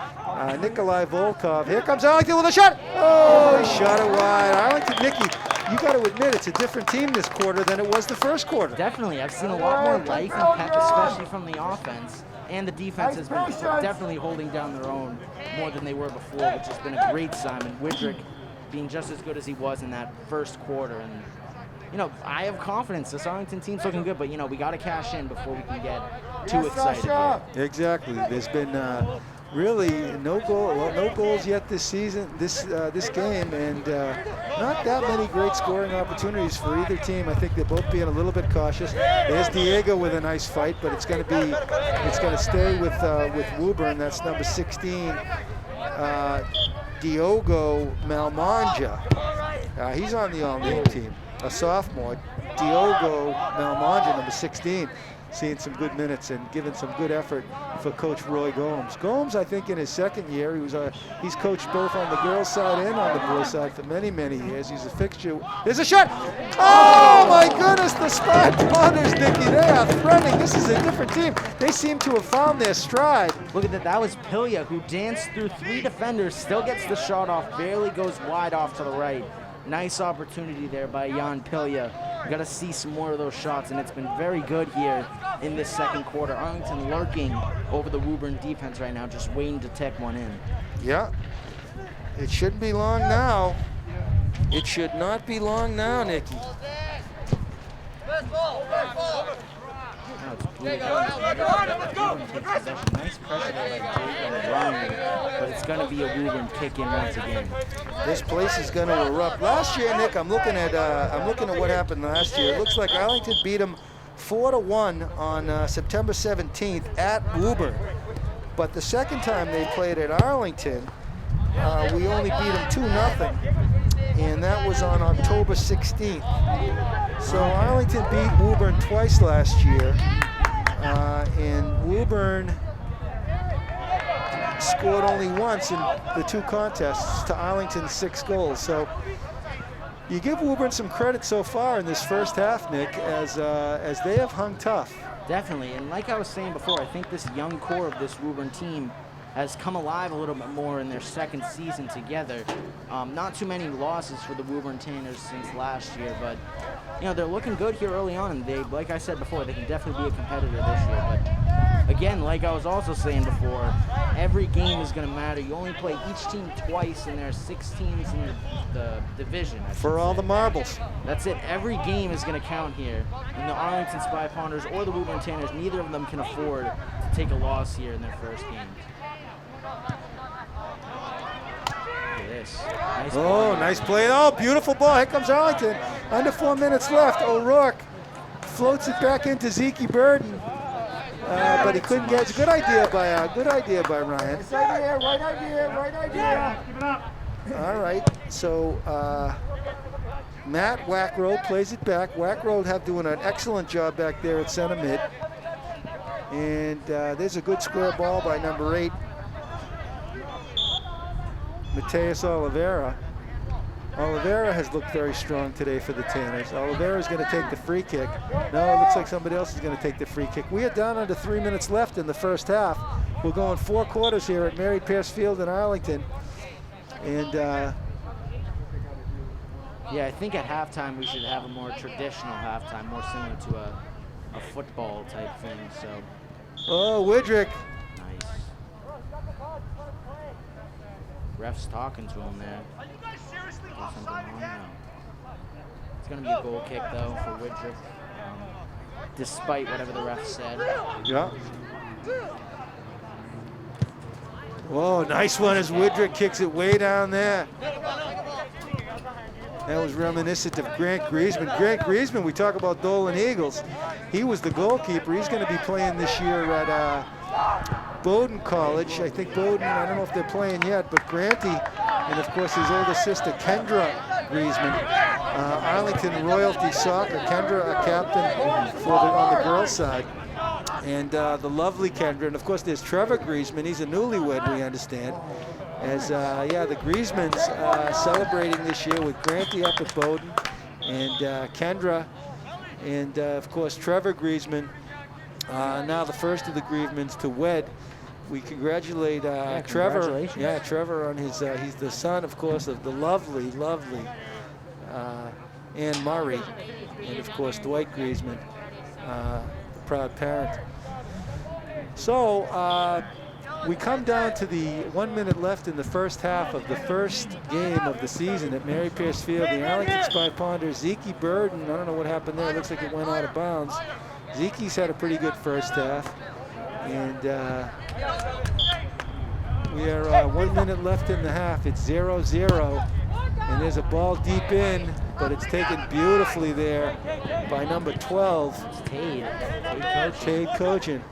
Nikolai Volkov. Here comes Arlington with a shot. Oh, he shot it wide. Arlington, Nicky, you got to admit it's a different team this quarter than it was the first quarter. Definitely. I've seen a lot more life and pep, especially from the offense. And the defense has been definitely holding down their own more than they were before, which has been a great sign. And Widrick being just as good as he was in that first quarter. And, you know, I have confidence. This Arlington team's looking good, but, you know, we got to cash in before we can get too excited here. Exactly. There's been really no goals yet this season, this game, and not that many great scoring opportunities for either team. I think they're both being a little bit cautious. There's Diego with a nice fight, but it's going to stay with Woburn. That's number 16, Diogo Malmanja. He's on the all-league team, a sophomore. Diogo Malmanja, number 16. Seeing some good minutes and giving some good effort for Coach Roy Gomes. Gomes, I think, in his second year, he's coached both on the girls' side and on the boys' side for many, many years. He's a fixture. There's a shot! Oh, my goodness, the Spy Ponders, Nicky, they are threatening. This is a different team. They seem to have found their stride. Look at that. That was Pilya, who danced through 3 defenders, still gets the shot off, barely goes wide off to the right. Nice opportunity there by Jan Pilya. We got to see some more of those shots, and it's been very good here in this second quarter. Arlington lurking over the Woburn defense right now, just waiting to tech one in. Yeah. It shouldn't be long now. It should not be long now, Nicky. Nice pressure there by Jake and Ryan, but it's going to be a Woburn kick in once again. This place is going to erupt. Last year, Nick, I'm looking at what happened last year. It looks like Arlington beat them 4-1 on September 17th at Woburn. But the second time they played at Arlington, we only beat them 2-0, and that was on October 16th. So Arlington beat Woburn twice last year, and Woburn scored only once in the 2 contests to Arlington's 6 goals. So you give Woburn some credit so far in this first half, Nick, as they have hung tough. Definitely, and like I was saying before, I think this young core of this Woburn team has come alive a little bit more in their second season together. Not too many losses for the Woburn Tanners since last year, but you know, they're looking good here early on, and they, like I said before, they can definitely be a competitor this year. But again, like I was also saying before, every game is going to matter. You only play each team twice, and there are 6 teams in the division. For all the marbles. That's it. Every game is going to count here. And the Arlington Spy Ponders or the Woburn Tanners, neither of them can afford to take a loss here in their first game. Nice ball. Nice play. Oh, beautiful ball. Here comes Arlington. Under 4 minutes left. O'Rourke floats it back into Zeke Burden. But he couldn't get it. It's a good idea by Ryan. Right idea. Keep it up. All right. So Matt Wackrow plays it back. Wackrow have doing an excellent job back there at center mid. And there's a good square ball by number 8. Mateus Oliveira. Oliveira has looked very strong today for the Tanners. Oliveira is going to take the free kick. No, it looks like somebody else is going to take the free kick. We are down under 3 minutes left in the first half. We're going 4 quarters here at Mary Pierce Field in Arlington. And yeah, I think at halftime we should have a more traditional halftime, more similar to a football type thing. So. Oh, Widrick. Nice. Ref's talking to him there. Something wrong now. It's going to be a goal kick, though, for Woodruff, despite whatever the ref said. Yeah. Whoa, nice one as Woodruff kicks it way down there. That was reminiscent of Grant Griezmann. Grant Griezmann, we talk about Dolan Eagles. He was the goalkeeper. He's going to be playing this year at Bowdoin College. I think Bowdoin, I don't know if they're playing yet, but Granty, and of course his older sister, Kendra Griezmann, Arlington Royalty Soccer. Kendra, a captain on the girls' side. And the lovely Kendra, and of course there's Trevor Griezmann. He's a newlywed, we understand. As the Griezmanns celebrating this year with Granty up at Bowdoin, and Kendra, and of course Trevor Griezmann, now the first of the Griezmanns to wed. We congratulate Trevor. Congratulations. Yeah, Trevor on his. He's the son, of course, of the lovely Anne Murray, and of course Dwight Griezmann, the proud parent. So. We come down to the 1 minute left in the first half of the first game of the season at Mary Pierce Field. The Arlington Spy Ponders, Zeke Burden, I don't know what happened there. It looks like it went out of bounds. Zeke's had a pretty good first half. And we are 1 minute left in the half. It's 0-0. And there's a ball deep in, but it's taken beautifully there by number 12. Tade Kochin.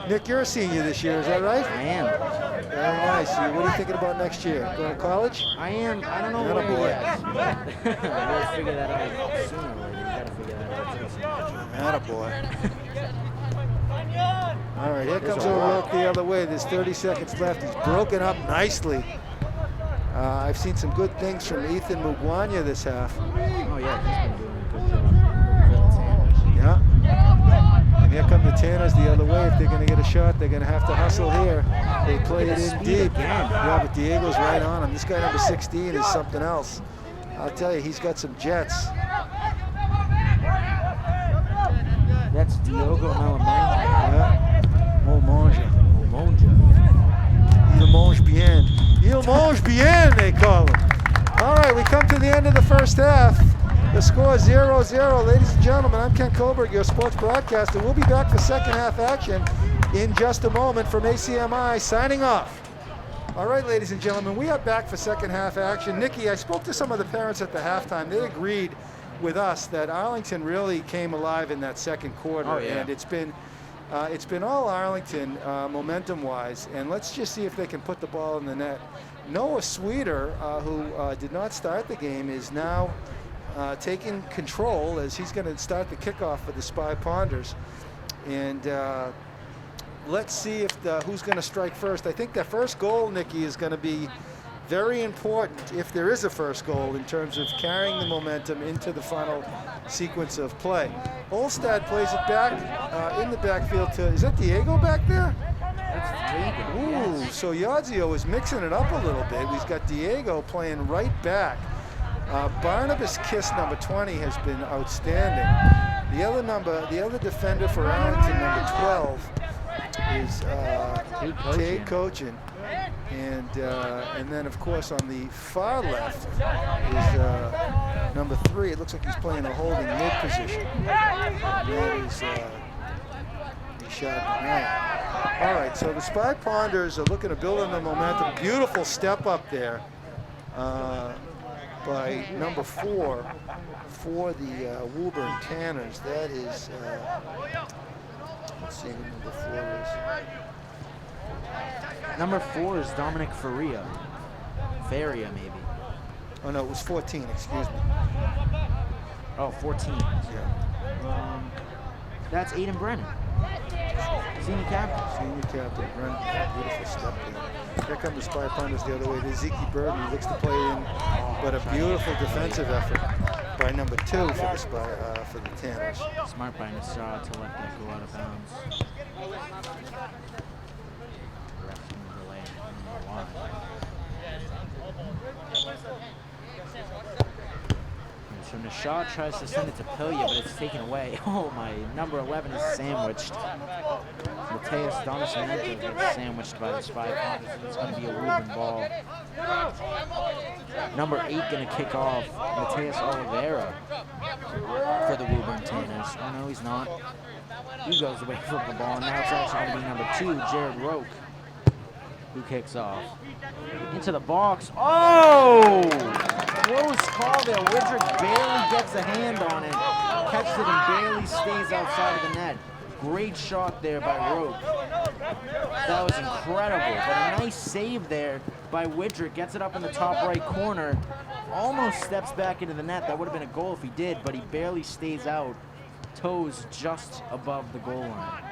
Nick, you're a senior this year, is that right? I am. Very nice. What are you thinking about next year? Going to college? I am. I don't know Atta what boy. yet. We'll figure that out sooner or later. You got to figure that out. Attaboy. All right, here comes O'Rourke the other way. There's 30 seconds left. He's broken up nicely. I've seen some good things from Ethan Mugwanya this half. Oh, yeah, he's been doing a good job. Yeah. And here come the Tanners the other way. If they're going to get a shot, they're going to have to hustle here. They play it in deep. Yeah, but Diego's right on him. This guy number 16 is something else. I'll tell you, he's got some jets. That's Diogo Malamang. Yeah. Oh, mange. Il mange bien. Il mange bien, they call him. All right, we come to the end of the first half. The score is 0-0. Ladies and gentlemen, I'm Ken Kohlberg, your sports broadcaster. We'll be back for second half action in just a moment from ACMi, signing off. All right, ladies and gentlemen, we are back for second half action. Nikki, I spoke to some of the parents at the halftime. They agreed with us that Arlington really came alive in that second quarter. Oh, yeah. And it's been all Arlington momentum-wise. And let's just see if they can put the ball in the net. Noah Sweeter, who did not start the game, is now taking control as he's going to start the kickoff for the Spy Ponders. And let's see if who's going to strike first. I think that first goal, Nikki, is going to be very important if there is a first goal in terms of carrying the momentum into the final sequence of play. Olstad plays it back in the backfield to, is that Diego back there? That's Diego. Ooh, Yes. so Yadzio is mixing it up a little bit. We've got Diego playing right back. Barnabas Kiss, number 20, has been outstanding. The other defender for Arlington, number 12, is Tade Kochin. And then, of course, on the far left is number 3. It looks like he's playing a holding mid position. That is Ishad Benayan. All right, so the Spy Ponders are looking to build on the momentum. Beautiful step up there by number 4 for the Woburn Tanners. That is, let's see who number 4 is. Number 4 is Dominic Faria, maybe. Oh, no, it was 14, excuse me. Oh, 14. Yeah. That's Aiden Brennan. Senior captain. Senior captain, Brennan. Beautiful step there. Here come the Spy Ponders the other way. There's Zeke Burden. He looks to play in, but a beautiful defensive effort by number 2 for the Tanners. Smart by Nassar to let that go out of bounds. So Nashad tries to send it to Pilya, but it's taken away. Oh my, number 11 is sandwiched. The Mateus Donacimento gets sandwiched by the Spy Pounders, and it's going to be a Woburn ball. Number 8 going to kick off, Mateus Oliveira for the Woburn Tanners. Oh no, he's not. He goes away from the ball, and now it's actually going to be number 2, Jared Roque, who kicks off. Into the box. Oh! Close call there. Widrick barely gets a hand on it, catches it, and barely stays outside of the net. Great shot there by Roque. That was incredible, but a nice save there by Widrick. Gets it up in the top right corner. Almost steps back into the net. That would have been a goal if he did, but he barely stays out. Toes just above the goal line.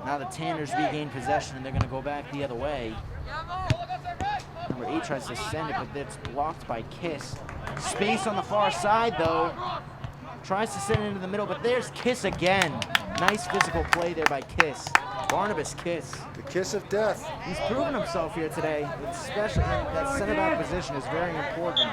Now the Tanners regain possession, and they're going to go back the other way. Number 8 tries to send it, but it's blocked by Kiss. Space on the far side, though. Tries to send it into the middle, but there's Kiss again. Nice physical play there by Kiss. Barnabas Kiss. The kiss of death. He's proven himself here today, especially that center back position is very important.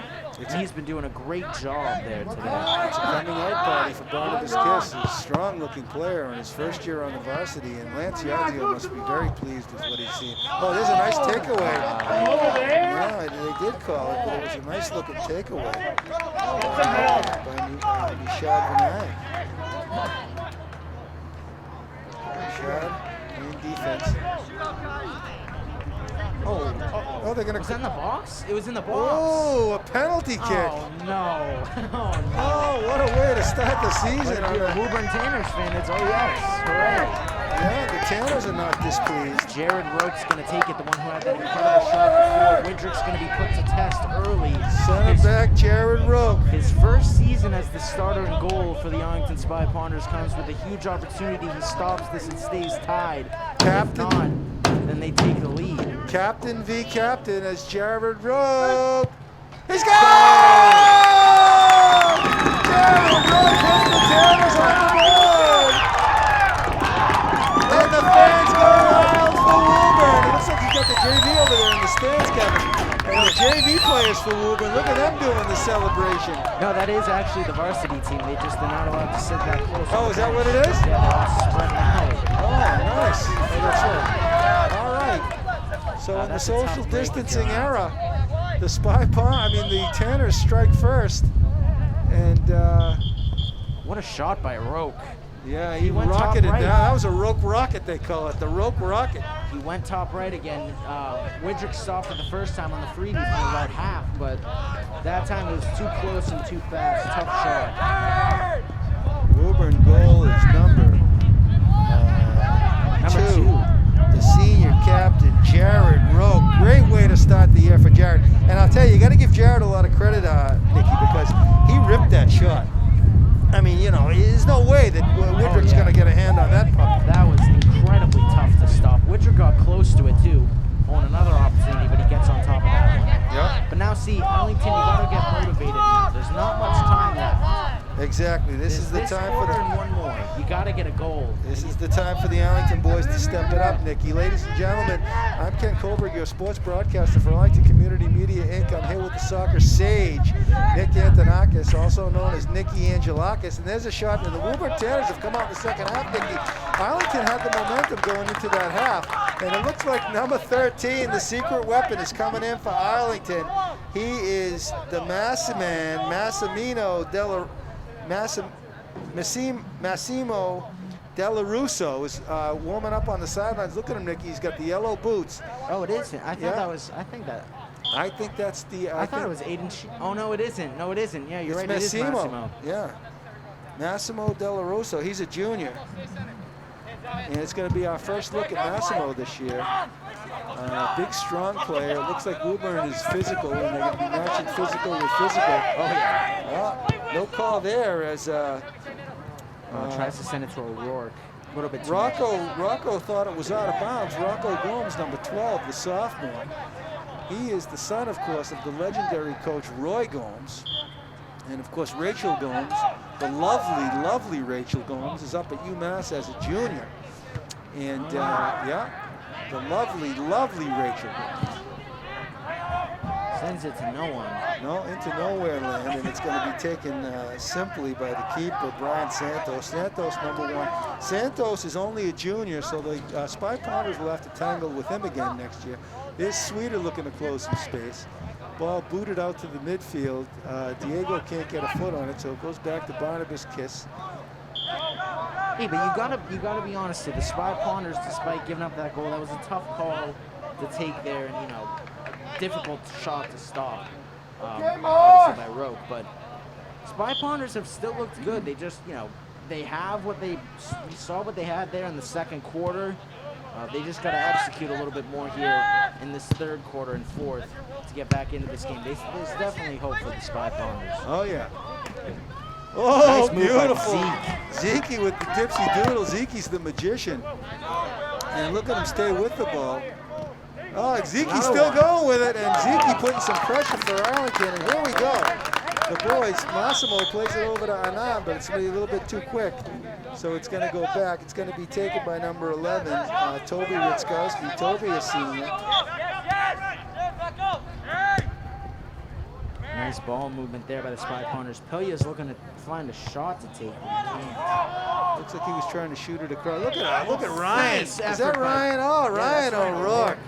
He's been doing a great job there today. It's a coming out party for Barnabas Kiss. He's a strong-looking player in his first year on the varsity, and Lance Yazio must be very pleased with what he's seen. Oh, there's a nice takeaway. Yeah, they did call it, but it was a nice-looking takeaway by Nishad Vinay. Nishad in defense. Oh, they're gonna. Was that in the box? It was in the box. Oh, a penalty kick. Oh no! Oh no! Oh, what a way to start the season. If you're a Woburn Tanners fan, it's oh yes, hooray! Yeah, the Tanners are not displeased. Jared Roque's going to take it, the one who had that incredible shot before. Widrick's going to be put to test early. Center back Jared Roque. His first season as the starter and goal for the Arlington Spy Pounders comes with a huge opportunity. He stops this and stays tied. Captain. If not, then they take the lead. Captain v. Captain as Jared Roque. He's gone! Jared Roque puts the Tanners on the board! And the fans go wild for Woburn. It looks like you got the JV over there in the stands, Kevin. And the JV players for Woburn, look at them doing the celebration. No, that is actually the varsity team. They're not allowed to sit that close. Oh, is that what it is? Yeah, they're all spread out. Oh, nice. Oh, that's right. All right. So in the social distancing era, the the Tanners strike first. And what a shot by Roque. yeah, he went top rocketed right. down. That was a Roque rocket, they call it, the Roque rocket. He went top right again. Widrick stopped it the first time on the freebie for about half, but that time it was too close and too fast. Tough shot. Woburn goal is number 2. The senior captain, Jared Roque. Great way to start the year for Jared. And I'll tell you, you got to give Jared a lot of credit, Nicky, because he ripped that shot. I mean, there's no way that Widrick's going to get a hand on that puck. That was incredibly tough to stop. Widrick got close to it too, on another opportunity, but he gets on top of that one. Yeah. But now see, Arlington, you got to get motivated now. There's not much time left. Exactly. This is the time for and one more. You got to get a goal. This is the time for the Arlington boys to step it up, Nicky. Ladies and gentlemen, I'm Ken Kohlberg, your sports broadcaster for Arlington Community Media, Inc. I'm here with the soccer sage, Nick Antonakas, also known as Nicky Angelakis. And there's a shot, and the Woburn Tanners have come out in the second half, Nicky. Arlington had the momentum going into that half, and it looks like number 13, the secret weapon, is coming in for Arlington. He is the Massimo Della Russo is warming up on the sidelines. Look at him, Nicky. He's got the yellow boots. Oh, it isn't. I thought Yeah. that was. I think that's the. I thought it was Aiden. Oh no, it isn't. No, it isn't. Yeah, you're It's right. It is Massimo. Yeah, Massimo Della Russo. He's a junior, and it's going to be our first look at Massimo this year. Big, strong player. Looks like Woburn is physical, and they're going to be matching physical with physical. Oh yeah. No call there as. Tries to send it to O'Rourke. A little bit too Rocco thought it was out of bounds. Rocco Gomes, number 12, the sophomore. He is the son, of course, of the legendary coach Roy Gomes. And, of course, Rachel Gomes, the lovely, lovely Rachel Gomes, is up at UMass as a junior. And, the lovely, lovely Rachel Gomes. Sends it to no one. No, into nowhere land, and it's going to be taken simply by the keeper, Brian Santos. Santos, number 1. Santos is only a junior, so the Spy Pounders will have to tangle with him again next year. There's Sweeter looking to close some space. Ball booted out to the midfield. Diego can't get a foot on it, so it goes back to Barnabas Kiss. Hey, but you gotta be honest here. The Spy Pounders, despite giving up that goal, that was a tough call to take there, and difficult shot to stop. Obviously by Roque, but Spy Pounders have still looked good. They just, they have what we saw what they had there in the second quarter. They just got to execute a little bit more here in this third quarter and fourth to get back into this game. There's definitely hope for the Spy Pounders. Oh, yeah. Oh, Nice move by beautiful. Zeke with the dipsy doodle. Zeke's the magician. And look at him stay with the ball. Oh, Zeke's still going with it, and Zeke putting some pressure for Arlington, and here we go. The boys, Massimo plays it over to Anand, but it's going to be a little bit too quick. So it's going to go back. It's going to be taken by number 11, Toby Witzkowski. Toby, a senior. Nice ball movement there by the Spy Pounders. Pilya's looking to find a shot to take, but he can't. Looks like he was trying to shoot it across. Look at Ryan. Nice Is that Ryan? Oh, Ryan O'Rourke.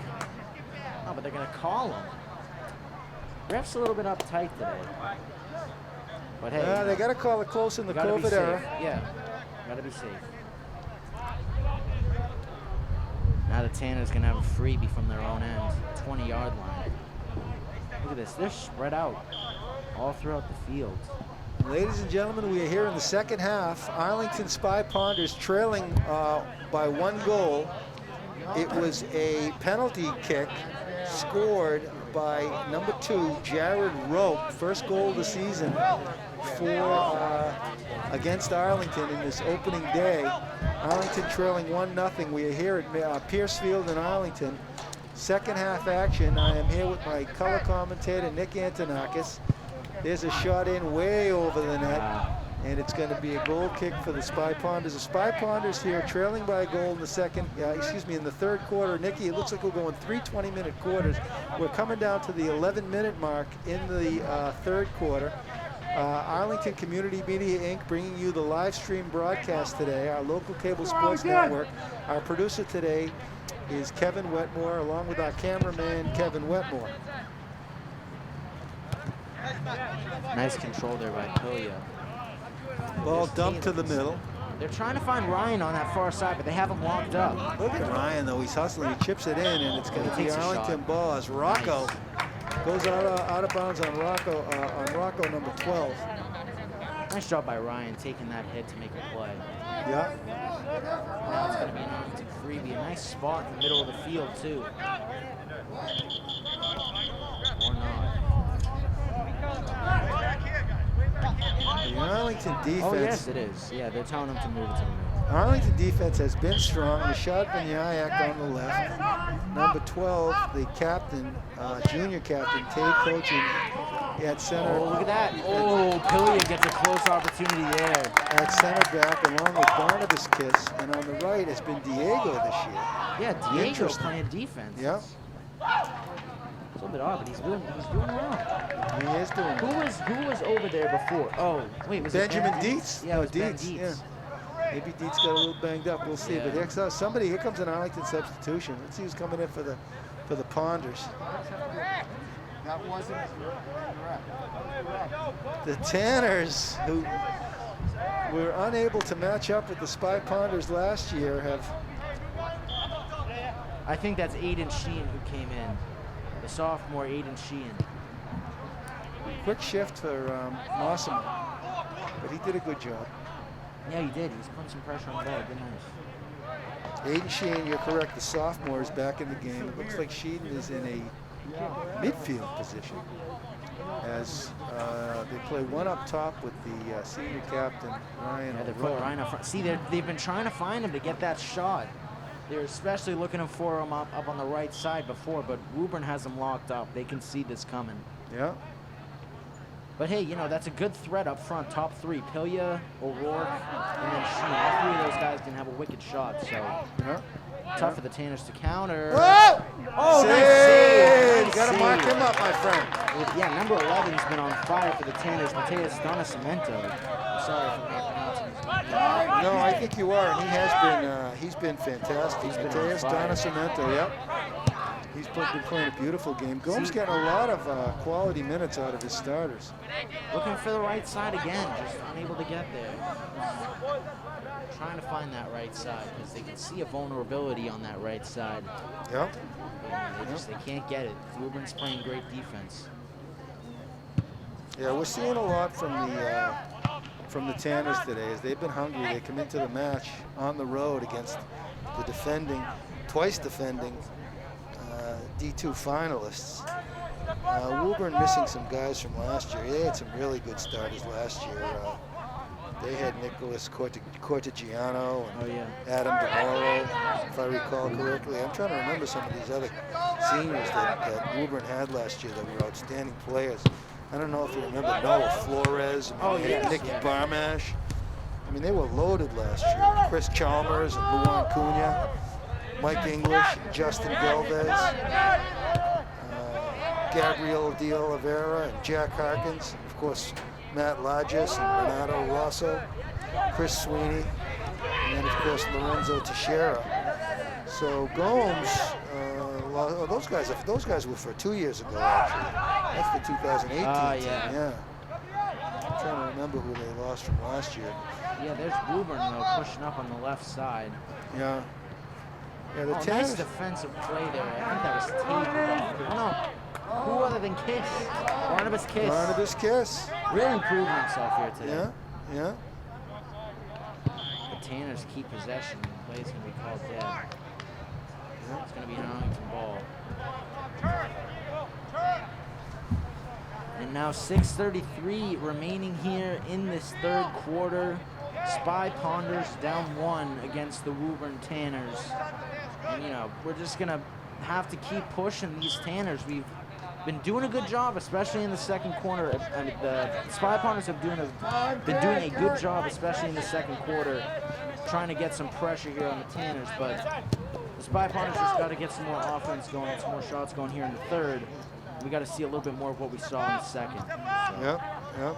Oh, but they're going to call him. Ref's a little bit uptight today. But hey, they got to call it close in the gotta be COVID safe. era. Yeah, got to be safe. Now the Tanners going to have a freebie from their own end, 20-yard line. Look at this. They're spread out all throughout the field. Ladies and gentlemen, we are here in the second half. Arlington Spy Pounders trailing by 1 goal. It was a penalty kick scored by number 2, Jared Roque. First goal of the season against Arlington in this opening day. Arlington trailing 1-0. We are here at Pierce Field in Arlington. Second half action. I am here with my color commentator, Nick Antonakas. There's a shot in way over the net, and it's going to be a goal kick for the Spy Pounders. The Spy Pounders here trailing by a goal in the in the third quarter. Nicky, it looks like we're going 3 20-minute quarters. We're coming down to the 11-minute mark in the third quarter. Arlington Community Media, Inc. bringing you the live stream broadcast today, our local cable sports network. Our producer today is Kevin Wetmore, along with our cameraman, Kevin Wetmore. Nice control there by Pilya. Ball dumped to the middle. They're trying to find Ryan on that far side, but they have him locked up. Look at Ryan, though. He's hustling. He chips it in, and it's going to be Arlington ball as Rocco goes out of bounds on Rocco number 12. Nice job by Ryan taking that hit to make a play. Yeah. Now it's going to be an Arlington freebie. A nice spot in the middle of the field, too. Or not. The Arlington defense. Oh, yes, it is. Yeah, they're telling him to move it to the middle. Arlington defense has been strong. Rashad Banyayak on the left. Number 12, the captain, junior captain, Tate coaching at center. Oh, look at that. Oh, Pilya gets a close opportunity there. At center back, along with Barnabas Kiss. And on the right has been Diego this year. Yeah, Diego playing defense. Yeah. It's a little bit odd, but he's doing well. He is doing well. Who was over there before? Oh, wait, was Benjamin it Dietz? Yeah, it was Ben Dietz. Dietz. Yeah. Maybe Dietz got a little banged up. We'll see. Yeah. But here comes an Arlington substitution. Let's see who's coming in for the Ponders. That wasn't The Tanners, who were unable to match up with the Spy Ponders last year, have. I think that's Aiden Sheehan who came in. The sophomore Aiden Sheehan. Quick shift for Massimo, but he did a good job. Yeah, he did. He was putting some pressure on the ball. Good nice. Aiden Sheehan, you're correct. The sophomore is back in the game. It looks like Sheehan is in a midfield position as they play one up top with the senior captain, Ryan. Yeah, they're putting Ryan up front. See, they've been trying to find him to get that shot. They're especially looking for him up on the right side before, but Woburn has him locked up. They can see this coming. Yeah. But hey, you know, that's a good threat up front. Top three, Pilya, O'Rourke, and then Sheen. All three of those guys can have a wicked shot, so tough for the Tanners to counter. Oh! Oh, nice save! You gotta mark him up, my friend. Yeah, number 11's been on fire for the Tanners, Mateus Donacimento. I'm sorry if I'm not pronouncing his name. No, I think you are, and he has been, he's been fantastic. He's been Mateus on fire. Donacimento, yep. He's been playing a beautiful game. Gomes getting a lot of quality minutes out of his starters. Looking for the right side again, just unable to get there. Trying to find that right side because they can see a vulnerability on that right side. Yep. But they can't get it. Woburn's playing great defense. Yeah, we're seeing a lot from the Tanners today. As they've been hungry, they come into the match on the road against the twice defending D2 finalists. Woburn missing some guys from last year. They had some really good starters last year. They had Nicholas Cortegiano and Adam DeMoro, if I recall correctly. I'm trying to remember some of these other seniors that Woburn had last year that were outstanding players. I don't know if you remember Noah Flores and Nicky Barmash. I mean, they were loaded last year. Chris Chalmers and Luan Cunha, Mike English and Justin Galvez, Gabriel De Oliveira and Jack Harkins, of course, Matt Largis and Renato Rosso, Chris Sweeney, and then, of course, Lorenzo Teixeira. So Gomes, those guys were for 2 years ago, actually. That's the 2018 team, yeah. I'm trying to remember who they lost from last year. Yeah, there's Woburn, though, pushing up on the left side. Yeah. Yeah, the nice defensive play there. I think that was Tate. Oh, no. Who other than Kiss? Barnabas Kiss. Barnabas Kiss. Really improving himself here today. Yeah. The Tanners keep possession. The play's going to be called dead. It's going to be an Arlington ball. And now 6:33 remaining here in this third quarter. Spy Ponders down 1 against the Woburn Tanners. And, you know, we're just going to have to keep pushing these Tanners. We've been doing a good job, especially in the second quarter. I mean, the Spy Ponders have been doing a good job, especially in the second quarter, trying to get some pressure here on the Tanners. But the Spy Ponders just got to get some more offense going, some more shots going here in the third. We got to see a little bit more of what we saw in the second. So.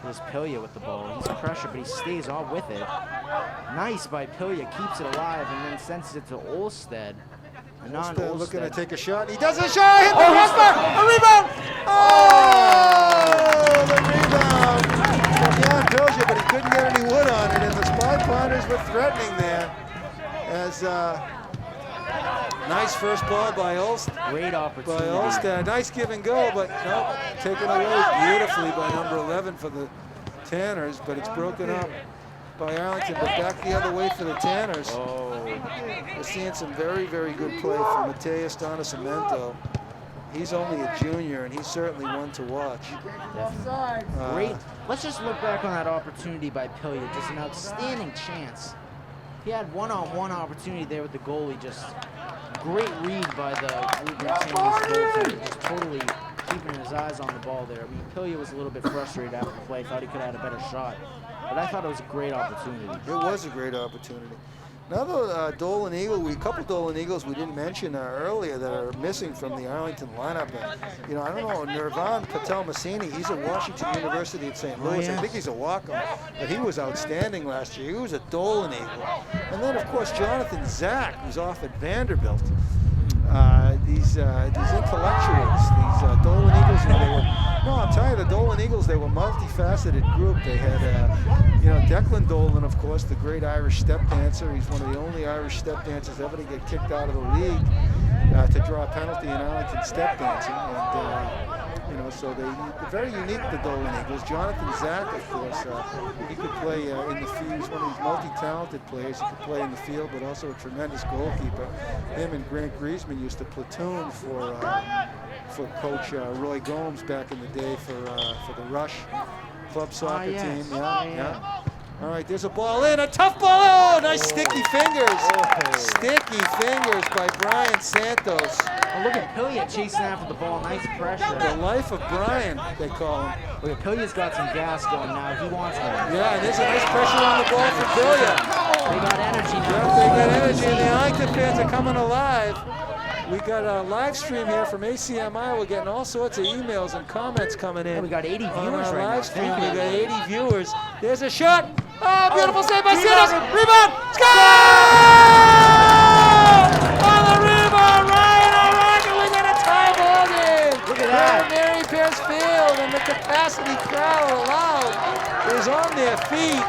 There's Pilya with the ball. He's pressure, but he stays on with it. Nice by Pilya, keeps it alive, and then sends it to Olstead. Olstead looking to take a shot. He does a shot. Hit the crossbar. A rebound. Oh, the rebound from Jan Pilya, but he couldn't get any wood on it, and the Spy Ponders were threatening there. As nice first ball by Olstead. Great opportunity. By Olstead. Nice give and go, but no, taken away beautifully by number 11 for the Tanners, but it's broken up by Arlington, but back the other way for the Tanners. We're seeing some very, very good play from Mateus Donacimento. He's only a junior, and he's certainly one to watch. Great. Let's just look back on that opportunity by Pilya. Just an outstanding chance. He had one-on-one opportunity there with the goalie. Just great read by the Woburn goaltender. Just totally keeping his eyes on the ball there. I mean, Pilya was a little bit frustrated after the play. Thought he could have had a better shot. But I thought it was a great opportunity. It was a great opportunity. Another Dolan Eagle, a couple Dolan Eagles we didn't mention earlier that are missing from the Arlington lineup. And, you know, I don't know, Nirvan Patel-Massini, he's at Washington University at St. Louis. I think he's a walk-on, but he was outstanding last year. He was a Dolan Eagle. And then, of course, Jonathan Zach, who's off at Vanderbilt. These intellectuals, these Dolan Eagles, you know, I'm telling you, the Dolan Eagles, they were multifaceted group. They had, you know, Declan Dolan, of course, the great Irish step dancer. He's one of the only Irish step dancers ever to get kicked out of the league to draw a penalty in Arlington step dancing. And, you know, so they're very unique, the Dolan Eagles. Jonathan Zach, of course, he could play in the field. He's one of these multi-talented players. He could play in the field, but also a tremendous goalkeeper. Him and Grant Griezmann used to platoon for Coach Roy Gomes back in the day for the Rush club soccer team. All right, there's a ball in, a tough ball. Oh, nice sticky fingers. Sticky fingers by Brian Santos. Oh, look at Pilya chasing after the ball. Nice pressure. The life of Brian, they call him. Look at Pilya's got some gas going now. He wants more. Yeah, and there's a nice pressure on the ball for Pilya. They got energy now. Yep, they got energy, and the Arlington fans are coming alive. We got a live stream here from ACMi. We're getting all sorts of emails and comments coming in. Yeah, we got 80 viewers on our right now. live stream. Thank We you. got 80 viewers. There's a shot. Oh, beautiful save by Santos. Rebound. Score! On the rebound, Ryan O'Rourke, and we got a tie ball game. Look at that. Mary Pierce Field, and the capacity crowd allowed is on their feet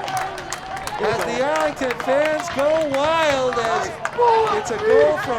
as the Arlington fans go wild as it's a goal from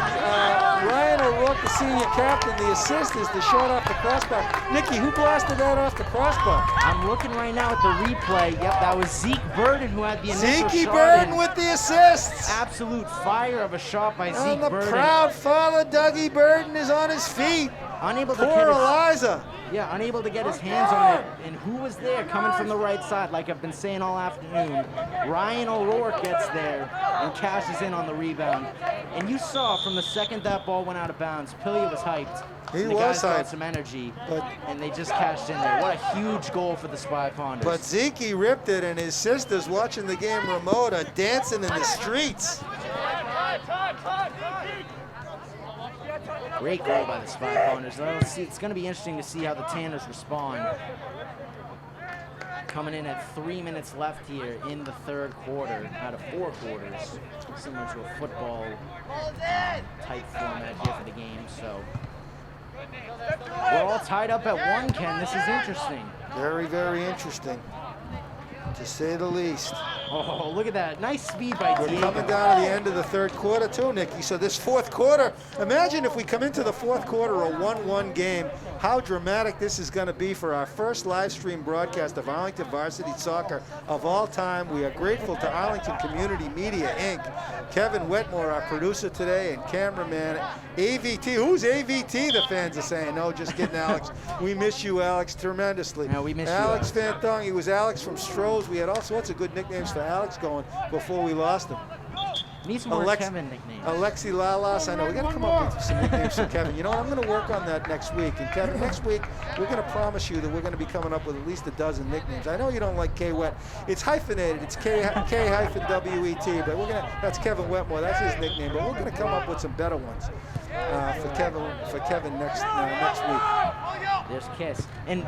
Ryan O'Rourke, the senior captain. The assist is the shot off the crossbar. Nikki, who blasted that off the crossbar? I'm looking right now at the replay. Yep, that was Zeke Burden who had the initial Zeke shot. Burden in. with the assists. Absolute fire of a shot by And Zeke the Burden. proud father, Dougie Burden, is on his feet. Unable to Poor get his, Eliza. yeah, unable to get his hands on it. And who was there coming from the right side, like I've been saying all afternoon? Ryan O'Rourke gets there and cashes in on the rebound. And you saw from the second that ball went out of bounds, Pilya was hyped. He And the was guys got hyped. some energy, But- and they just cashed in there. What a huge goal for the Spy Ponders. But Zeke ripped it, and his sisters watching the game remote are dancing in the streets. Great goal by the Spy Ponders. Let's see, it's going to be interesting to see how the Tanners respond. Coming in at 3 minutes left here in the third quarter out of 4 quarters. Similar to a football type format here for the game. So we're all tied up at 1, Ken. This is interesting. Very, very interesting, to say the least. Oh, look at that. Nice speed by We're Diego. coming down to the end of the third quarter too, Nikki. So this fourth quarter, imagine if we come into the fourth quarter a 1-1 game, how dramatic this is going to be for our first live stream broadcast of Arlington Varsity Soccer of all time. We are grateful to Arlington Community Media, Inc., Kevin Wetmore, our producer today, and cameraman, AVT. Who's AVT, the fans are saying? No, just kidding, Alex. We miss you, Alex, tremendously. No, we miss you, Alex Fantong, he was Alex from Stroh's. We had all sorts of good nicknames for Alex going before we lost him. Need some more Alex- Kevin nicknames. Alexi Lalas, I know. We got to come up with some nicknames for Kevin. You know, I'm going to work on that next week. And Kevin, next week, we're going to promise you that we're going to be coming up with at least a dozen nicknames. I know you don't like K-Wet. It's hyphenated. It's K-W-E-T. But we're going to, that's Kevin Wetmore. That's his nickname. But we're going to come up with some better ones for Kevin next week. There's Kiss. And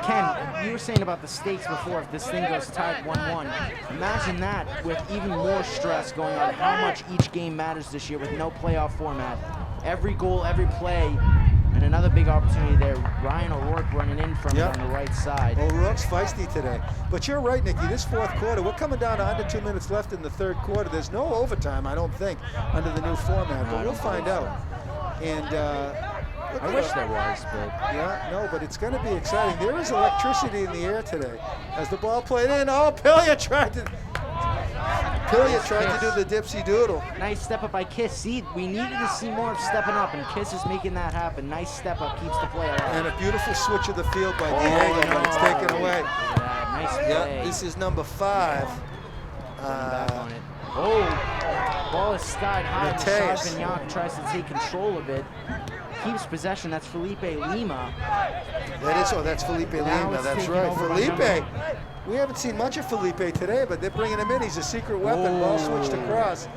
Ken, you were saying about the stakes before, if this thing goes tied 1-1. Imagine that with even more stress going on, how much each game matters this year with no playoff format. Every goal, every play, and another big opportunity there. Ryan O'Rourke running in from Yep. on the right side. O'Rourke's feisty today. But you're right, Nikki. This fourth quarter, we're coming down to under 2 minutes left in the third quarter. There's no overtime, I don't think, under the new format. No, But I we'll don't find think out. And I wish there was, but yeah, no, but it's going to be exciting. There is electricity in the air today. As the ball played in, oh, Pilya tried to do the dipsy doodle. nice step up by Kiss. See, we needed to see more of stepping up, and Kiss is making that happen. Nice step up, keeps the play alive. And a beautiful switch of the field by Diego, but it's taken away. Look at that. Nice play. Yeah, this is number 5. Back on it. Oh, ball is skied high. Mateus. Vignac tries to take control of it. Keeps possession. That's Felipe Lima. That's Felipe Now Lima. it's That's taken right. over by Felipe. We haven't seen much of Felipe today, but they're bringing him in. He's a secret weapon. Ball switched across.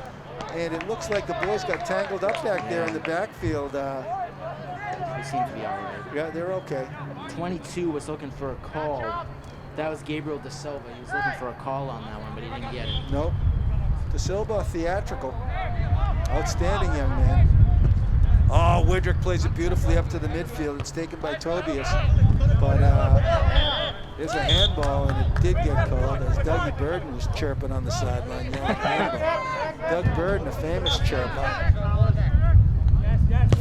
And it looks like the boys got tangled up back there in the backfield. They seem to be all right. Yeah, they're okay. 22 was looking for a call. That was Gabriel De Silva. He was looking for a call on that one, but he didn't get it. Nope. De Silva, theatrical. Outstanding young man. Oh, Widrick plays it beautifully up to the midfield. It's taken by Tobias. But there's a handball, and it did get called as Dougie Burden was chirping on the sideline. Handball. Doug Burden, a famous chirper.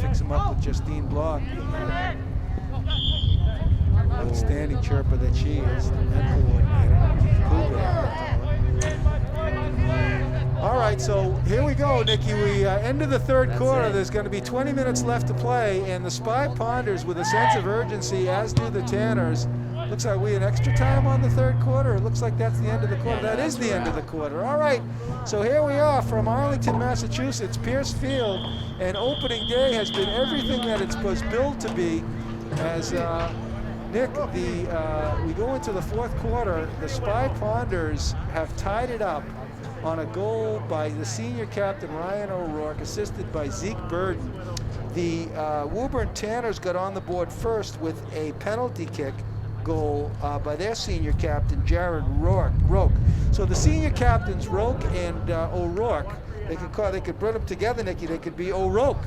Fix him up with Justine Block. Outstanding chirper that she is, and coordinator. Kohlberg. All right, so here we go, Nikki. We end of the third quarter. There's going to be 20 minutes left to play, and the Spy Ponders, with a sense of urgency, as do the Tanners, Looks like we had extra time on the third quarter. It looks like that's the end of the quarter. Yeah, that is that's the end of right. the quarter. All right, so here we are from Arlington, Massachusetts, Pierce Field, and opening day has been everything that it was billed to be. As Nick, we go into the fourth quarter, the Spy Ponders have tied it up on a goal by the senior captain, Ryan O'Rourke, assisted by Zeke Burden. The Woburn Tanners got on the board first with a penalty kick goal by their senior captain, Jared Roke. So the senior captains, Roke and O'Rourke, they could put them together, Nicky. They could be O'Rourke.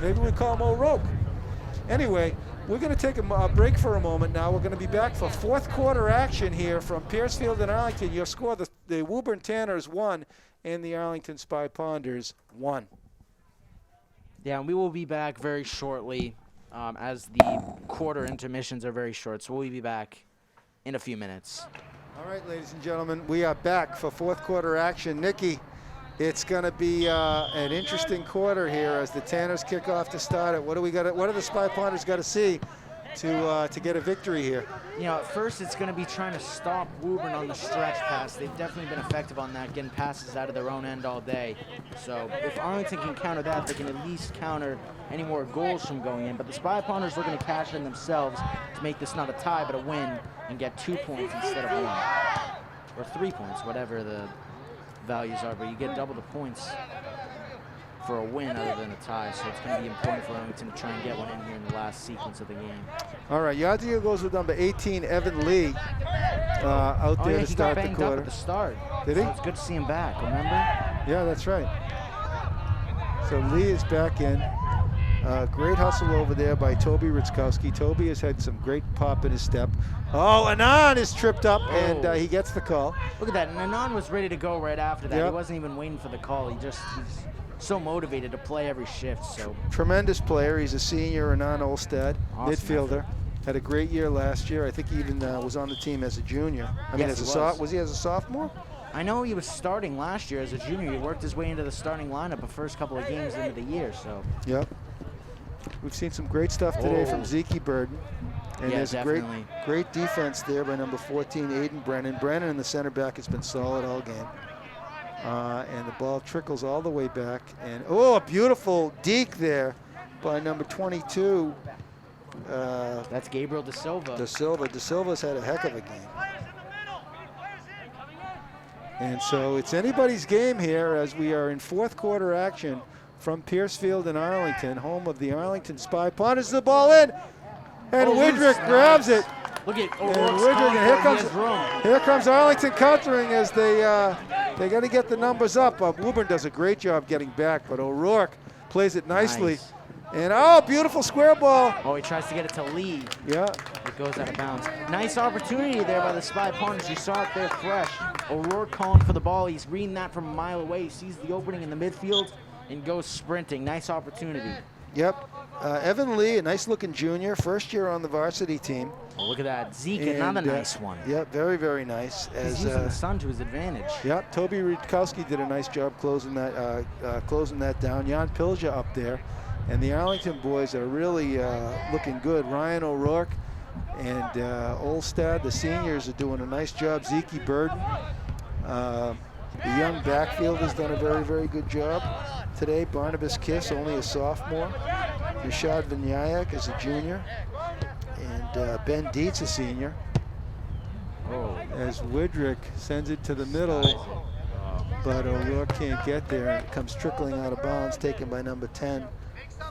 Maybe we call them O'Rourke. Anyway, we're going to take a break for a moment now. We're going to be back for fourth quarter action here from Pierce Field and Arlington. Your score, the Woburn Tanners 1 and the Arlington Spy Ponders 1. Yeah, and we will be back very shortly as the quarter intermissions are very short. So we'll be back in a few minutes. All right, ladies and gentlemen, we are back for fourth quarter action. Nikki, it's going to be an interesting quarter here as the Tanners kick off to start it. What do the Spy Ponders got to see to get a victory here? You know, at first it's going to be trying to stop Woburn on the stretch pass. They've definitely been effective on that, getting passes out of their own end all day. So if Arlington can counter that, they can at least counter any more goals from going in. But the Spy Ponders looking to cash in themselves to make this not a tie but a win and get 2 points instead of 1. Or 3 points, whatever the values are. But you get double the points for a win other than a tie, so it's going to be important for Arlington to try and get one in here in the last sequence of the game. All right, Yadier goes with number 18, Evan Lee, out there to start the quarter. He got banged up at the start. Did he? So it's good to see him back, remember? Yeah, that's right. So Lee is back in. Great hustle over there by Toby Ritzkowski. Toby has had some great pop in his step. Oh, Anand is tripped up, and he gets the call. Look at that, and Anand was ready to go right after that. Yep. He wasn't even waiting for the call. He's so motivated to play every shift. So tremendous player. He's a senior, Anand Olstad, awesome midfielder. effort. Had a great year last year. I think he even was on the team as a junior. I mean, Yes, as he was. Was he as a sophomore? I know he was starting last year as a junior. He worked his way into the starting lineup the first couple of games into the year. So Yep. We've seen some great stuff today from Zeke Burden. And Yeah, there's definitely. a great defense there by number 14, Aiden Brennan. Brennan in the center back has been solid all game. And the ball trickles all the way back. And, a beautiful deke there by number 22. that's Gabriel De Silva. De Silva's had a heck of a game. And so it's anybody's game here as we are in fourth quarter action from Pierce Field in Arlington, home of the Arlington Spy. Ponders the ball in, and Widrick grabs it. Look at And O'Rourke's Widrick, calling. here comes Arlington countering as they got to get the numbers up. Woburn does a great job getting back, but O'Rourke plays it nicely. Nice. And beautiful square ball. Oh, he tries to get it to Lee. Yeah. It goes out of bounds. Nice opportunity there by the Spy Ponders. You saw it there fresh. O'Rourke calling for the ball. He's reading that from a mile away. He sees the opening in the midfield and goes sprinting. Nice opportunity. Yep. Evan Lee, a nice-looking junior, first year on the varsity team. Oh, look at that. Zeke, And, another nice one. Yeah, very, very nice. He's using the sun to his advantage. Yep, Toby Rutkowski did a nice job closing that down. Jan Pilja up there. And the Arlington boys are really looking good. Ryan O'Rourke and Olstad, the seniors, are doing a nice job. Zeke Burden. The young backfield has done a very, very good job today. Barnabas Kiss, only a sophomore. Rashad Vinyayak is a junior. And Ben Dietz, a senior. As Widrick sends it to the middle, but O'Rourke can't get there. And it comes trickling out of bounds, taken by number 10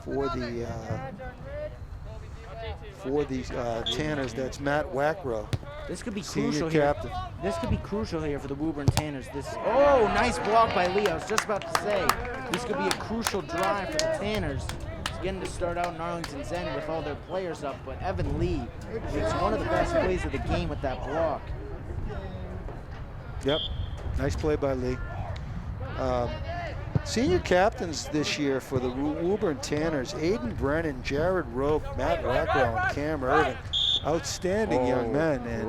for the Tanners. That's Matt Wackrow. This could be Senior crucial here. captain. This could be crucial here for the Woburn Tanners. Nice block by Lee. I was just about to say, this could be a crucial drive for the Tanners. It's getting to start out in Arlington's end with all their players up, but Evan Lee makes one of the best plays of the game with that block. Yep, nice play by Lee. Senior captains this year for the Woburn Tanners: Aiden Brennan, Jared Rope, Matt Wackrow, and Cam Irvin. Outstanding young men, and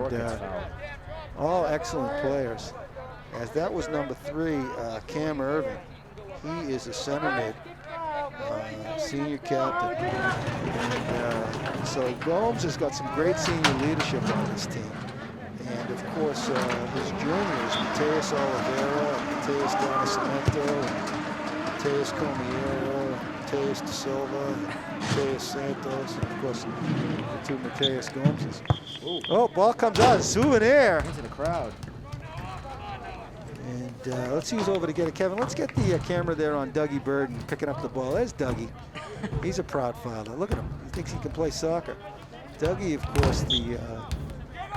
all excellent players. As that was number 3, Cam Irvin. He is a center mid. senior captain. And, so Gomes has got some great senior leadership on this team. And of course, his juniors, Mateus Oliveira, Mateus Donacimento, Mateus Comiero, Mateus De Silva, Mateus Santos, and of course, the two Mateus Gomeses. Oh, ball comes out, souvenir. Into the crowd. And let's see who's over to get it. Kevin, let's get the camera there on Dougie Burden picking up the ball. There's Dougie. He's a proud father. Look at him. He thinks he can play soccer. Dougie, of course, the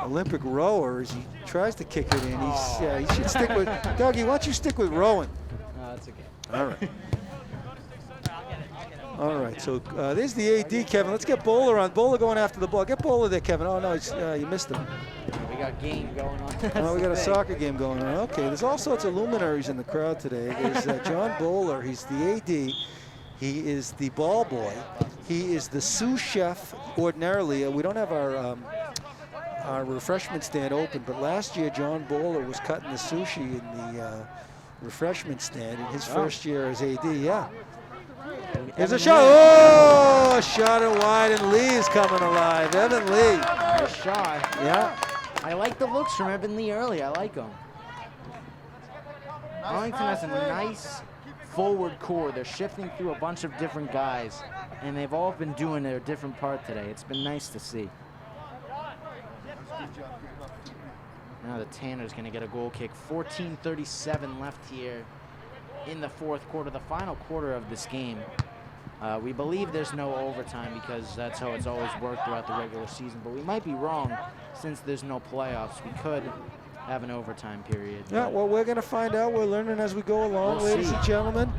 Olympic rower, as he tries to kick it in. He should stick with, Dougie, why don't you stick with rowing? No, that's okay. All right. All right, so there's the AD, Kevin. Let's get Bowler on. Bowler going after the ball. Get Bowler there, Kevin. Oh, no, you missed him. We got game going on. Oh, we got a soccer game going on. Okay, there's all sorts of luminaries in the crowd today. There's John Bowler. He's the AD. He is the ball boy. He is the sous chef ordinarily. We don't have our refreshment stand open, but last year John Bowler was cutting the sushi in the refreshment stand in his first year as AD. Yeah. Here's a shot. Oh, shot it wide, and Lee is coming alive. Evan Lee. Nice shot. Yeah. I like the looks from Evan Lee early. I like them. Arlington has a nice forward core. They're shifting through a bunch of different guys, and they've all been doing their different part today. It's been nice to see. Now the Tanner's going to get a goal kick. 14:37 left here in the fourth quarter, the final quarter of this game. We believe there's no overtime because that's how it's always worked throughout the regular season, but we might be wrong since there's no playoffs. We could have an overtime period. Yeah, well, we're going to find out. We're learning as we go along, ladies and gentlemen.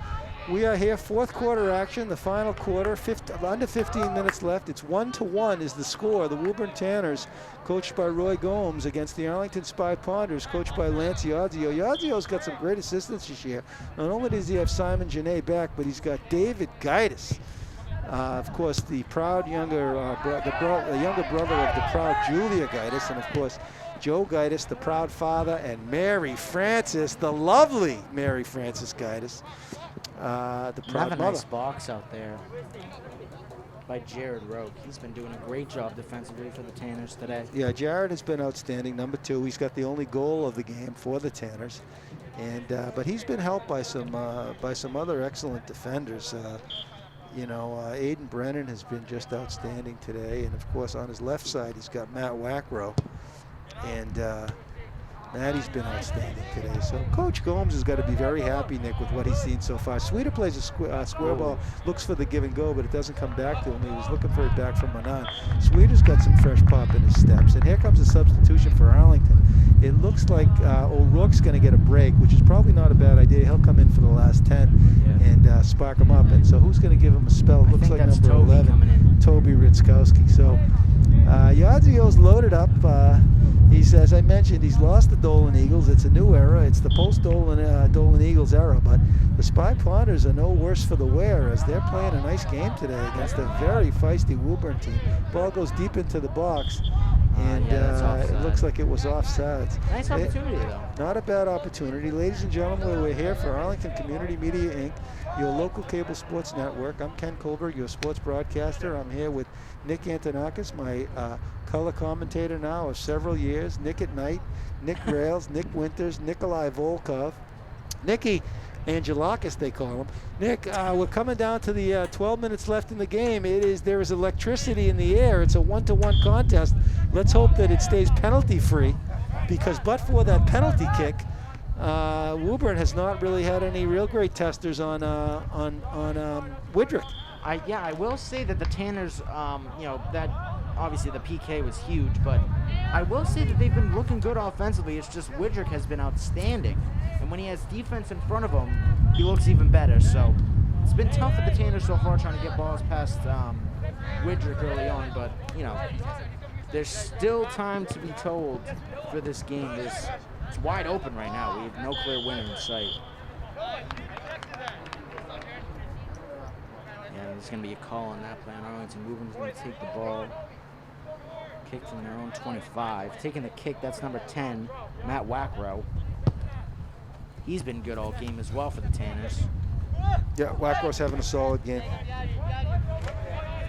We are here, fourth quarter action, the final quarter, under 15 minutes left. It's 1-1 is the score. The Woburn Tanners, coached by Roy Gomes, against the Arlington Spy Ponders, coached by Lance Iadzio. Iadzio's got some great assistants this year. Not only does he have Simon Genet back, but he's got David Gaitis. Of course, the proud younger, the younger brother of the proud Julia Gaitis, and of course, Joe Gaitis, the proud father, and Mary Frances, the lovely Mary Frances Gaitis. The proud have a mother. nice box out there by Jared Roque. He's been doing a great job defensively for the Tanners today. Yeah, Jared has been outstanding. Number 2, he's got the only goal of the game for the Tanners, and but he's been helped by some other excellent defenders. Aiden Brennan has been just outstanding today, and of course on his left side he's got Matt Wackrow, and Matty's been outstanding today. So Coach Gomes has got to be very happy, Nick, with what he's seen so far. Sweeter plays a square ball, looks for the give and go, but it doesn't come back to him. He was looking for it back from Manan. Sweeter's got some fresh pop in his steps, and here comes a substitution for Arlington. It looks like O'Rourke's going to get a break, which is probably not a bad idea. He'll come in for the last 10 and spark him up. And so who's going to give him a spell? It looks like number 11, Toby Ritzkowski. So Iadzio's loaded up. He's, as I mentioned, he's lost the Dolan Eagles. It's a new era. It's the post-Dolan Eagles era. But the Spy Ponders are no worse for the wear as they're playing a nice game today against a very feisty Woburn team. Ball goes deep into the box, and it looks like it was offsides. Nice opportunity, though. Not a bad opportunity. Ladies and gentlemen, we're here for Arlington Community Media, Inc., your local cable sports network. I'm Ken Kohlberg, your sports broadcaster. I'm here with Nick Antonakas, my color commentator now of several years. Nick at night, Nick Rails, Nick Winters, Nikolai Volkov, Nicky Angelakis, they call him. Nick, we're coming down to the 12 minutes left in the game. There is electricity in the air. It's a 1-to-1 contest. Let's hope that it stays penalty-free, because but for that penalty kick, Woburn has not really had any real great testers on Widrick. I will say that the Tanners, that obviously the PK was huge, but I will say that they've been looking good offensively. It's just Widrick has been outstanding, and when he has defense in front of him, he looks even better. So it's been tough for the Tanners so far trying to get balls past Widrick early on, but there's still time to be told for this game. It's wide open right now. We have no clear winner in sight. There's going to be a call on that play. Arlington Woburn going to take the ball. Kick from their own 25. Taking the kick, that's number 10, Matt Wackrow. He's been good all game as well for the Tanners. Yeah, Wacko's having a solid game.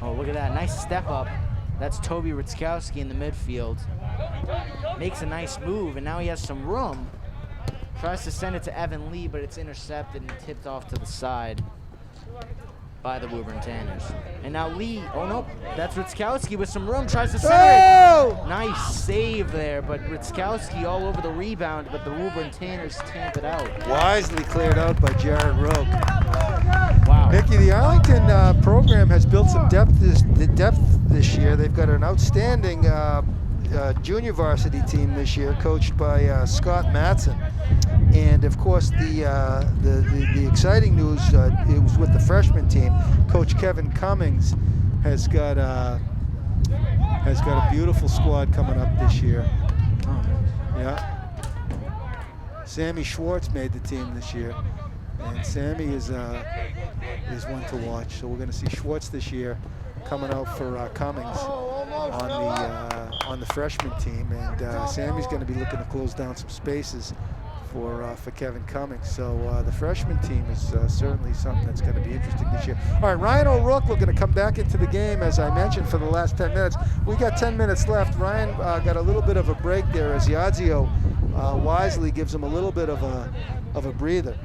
Oh, look at that. Nice step up. That's Toby Rutkowski in the midfield. Makes a nice move, and now he has some room. Tries to send it to Evan Lee, but it's intercepted and tipped off to the side by the Woburn Tanners. And now Lee, oh no, that's Rutkowski with some room, tries to center it. Nice save there, but Rutkowski all over the rebound, but the Woburn Tanners tamp it out. Wisely cleared out by Jared Roque. Wow. Mickey, the Arlington program has built some depth this year. They've got an outstanding junior varsity team this year, coached by Scott Matson. And of course, the exciting news it was with the freshman team. Coach Kevin Cummings has got a beautiful squad coming up this year. Yeah. Sammy Schwartz made the team this year, and Sammy is one to watch. So we're going to see Schwartz this year coming out for Cummings on the freshman team, and Sammy's going to be looking to close down some spaces for Kevin Cummings. So the freshman team is certainly something that's going to be interesting this year. All right, Ryan O'Rourke looking to come back into the game, as I mentioned, for the last 10 minutes. We got 10 minutes left. Ryan got a little bit of a break there as Yazio wisely gives him a little bit of a breather.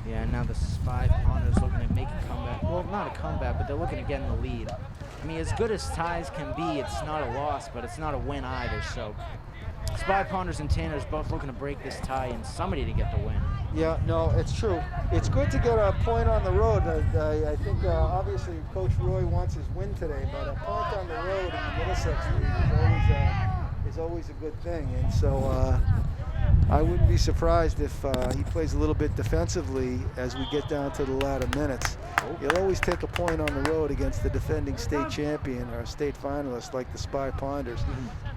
Yeah, now the Spy Ponders looking to make a comeback. Well, not a comeback, but they're looking to get in the lead. I mean, as good as ties can be, it's not a loss, but it's not a win either. So Spy Ponders and Tanners both looking to break this tie and somebody to get the win. Yeah, no, it's true. It's good to get a point on the road. I think obviously Coach Roy wants his win today, but a point on the road in the Middlesex League is always a good thing. And so I wouldn't be surprised if he plays a little bit defensively as we get down to the latter minutes. He'll always take a point on the road against the defending state champion or state finalist like the Spy Ponders.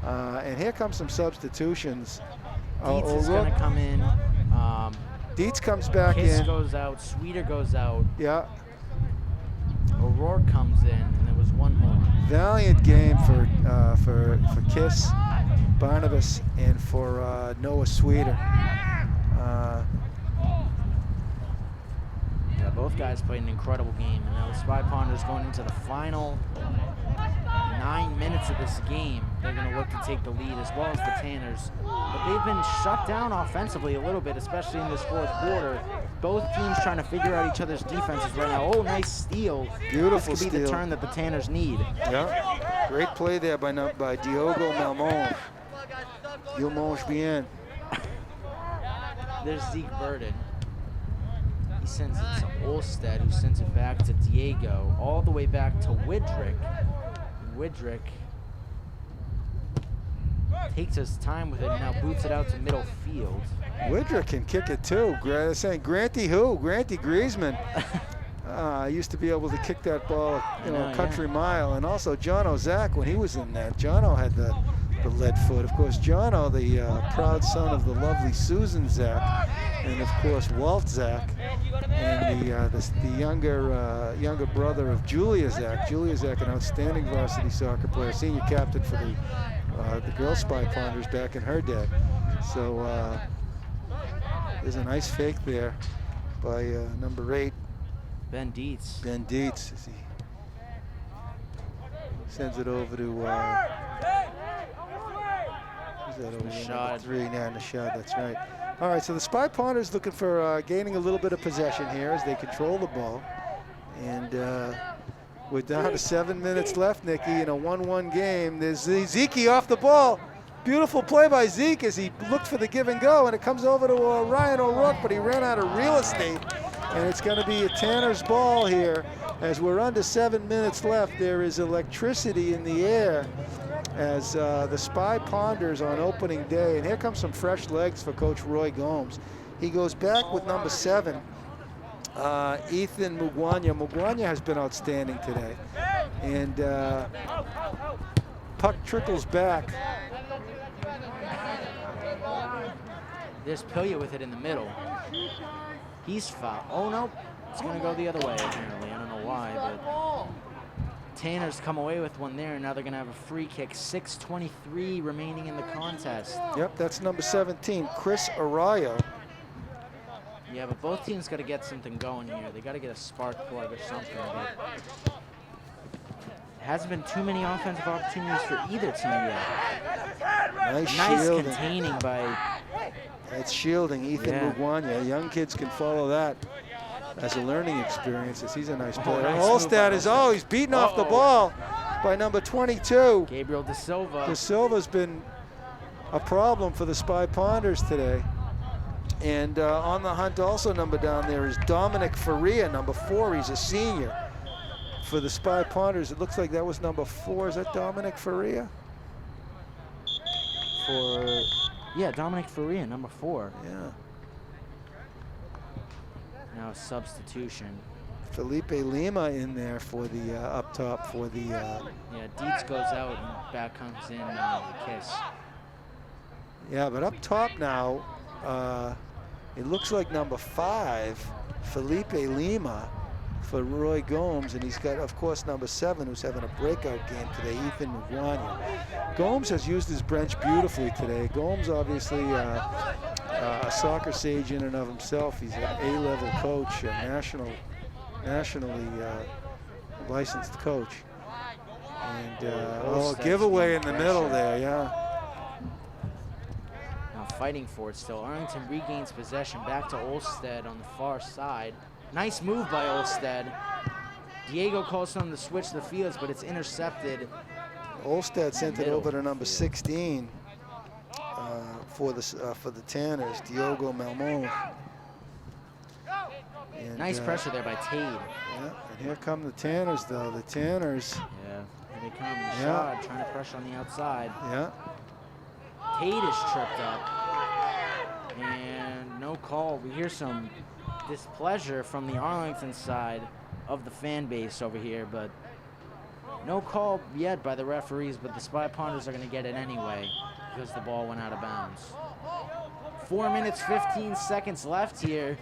And here comes some substitutions. Dietz is going to come in. Dietz comes back Kiss in. goes out. Sweeter goes out. Yeah. O'Rourke comes in, and there was one more. Valiant game for Kiss, Barnabas, and for Noah Sweeter. Yeah, both guys played an incredible game, and now the Spy Ponders going into the final 9 minutes of this game. They're going to look to take the lead, as well as the Tanners. But they've been shut down offensively a little bit, especially in this fourth quarter. Both teams trying to figure out each other's defenses right now. Oh, nice steal. Beautiful this could be steal. The turn that the Tanners need. Yeah, great play there by Diogo Malmonge. Il mange bien. There's Zeke Burden. He sends it to Olstead, who sends it back to Diego, all the way back to Widrick. Widrick takes his time with it and now boots it out to middle field. Widrick can kick it too. They're saying Granty who? Granty Griezmann. Used to be able to kick that ball, a country mile. And also John O'Zak, when he was in that, Jono had the lead foot. Of course, Jono, the proud son of the lovely Susan Zak, and of course Walt Zak, and the younger brother of Julia Zak. Julia Zak, an outstanding varsity soccer player, senior captain for the girls Spy Ponders back in her day. So there's a nice fake there by number 8. Ben Dietz. Ben Dietz, as he sends it over to Nashad. 3, Nashad, that's right. All right, so the Spy Ponders looking for gaining a little bit of possession here as they control the ball. And we're down to 7 minutes left, Nikki, in a 1-1 game. There's Zeke off the ball. Beautiful play by Zeke as he looked for the give and go, and it comes over to Ryan O'Rourke, but he ran out of real estate. And it's going to be a Tanner's ball here as we're under 7 minutes left. There is electricity in the air as the Spy Ponders on opening day. And here comes some fresh legs for Coach Roy Gomes. He goes back with number 7, Ethan Mugwanya. Mugwanya has been outstanding today. And puck trickles back. There's Pilya with it in the middle. He's fouled. Oh, no. It's going to go the other way, apparently. I don't know why, but Tanners come away with one there, and now they're going to have a free kick. 6:23 remaining in the contest. Yep, that's number 17, Chris Arroyo. Yeah, but both teams got to get something going here. They got to get a spark plug or something. But hasn't been too many offensive opportunities for either team yet. Nice shielding. Containing by... That's shielding, Ethan Mugwanya. Young kids can follow that as a learning experience, as he's a nice player. Nice Olstad is, he's beaten off the ball by number 22. Gabriel De Silva. De Silva's been a problem for the Spy Ponders today. And on the hunt also number down there is Dominic Faria, number 4. He's a senior for the Spy Ponders. It looks like that was number 4. Is that Dominic Faria? Yeah, Dominic Faria, number 4. Yeah. Now a substitution. Felipe Lima in there for the up top for the. Yeah, Dietz goes out and back comes in Kiss. Yeah, but up top now, it looks like number 5, Felipe Lima for Roy Gomes, and he's got, of course, number 7, who's having a breakout game today, Ethan Mugwanya. Gomes has used his bench beautifully today. Gomes, obviously, a soccer sage in and of himself. He's an A-level coach, a nationally licensed coach. And giveaway in the middle there, yeah. Now fighting for it still. Arlington regains possession back to Olstead on the far side. Nice move by Olstead. Diego calls on to switch the fields, but it's intercepted. Olstead sent it over to number 16 for the Tanners, Diogo Malmon. And, nice pressure there by Tade. Yeah, and here come the Tanners, though. The Tanners. Yeah, here they come. Shad trying to pressure on the outside. Yeah. Tade is tripped up. And no call. We hear some displeasure from the Arlington side of the fan base over here, but no call yet by the referees, but the Spy Ponders are going to get it anyway because the ball went out of bounds. 4 minutes, 15 seconds left here.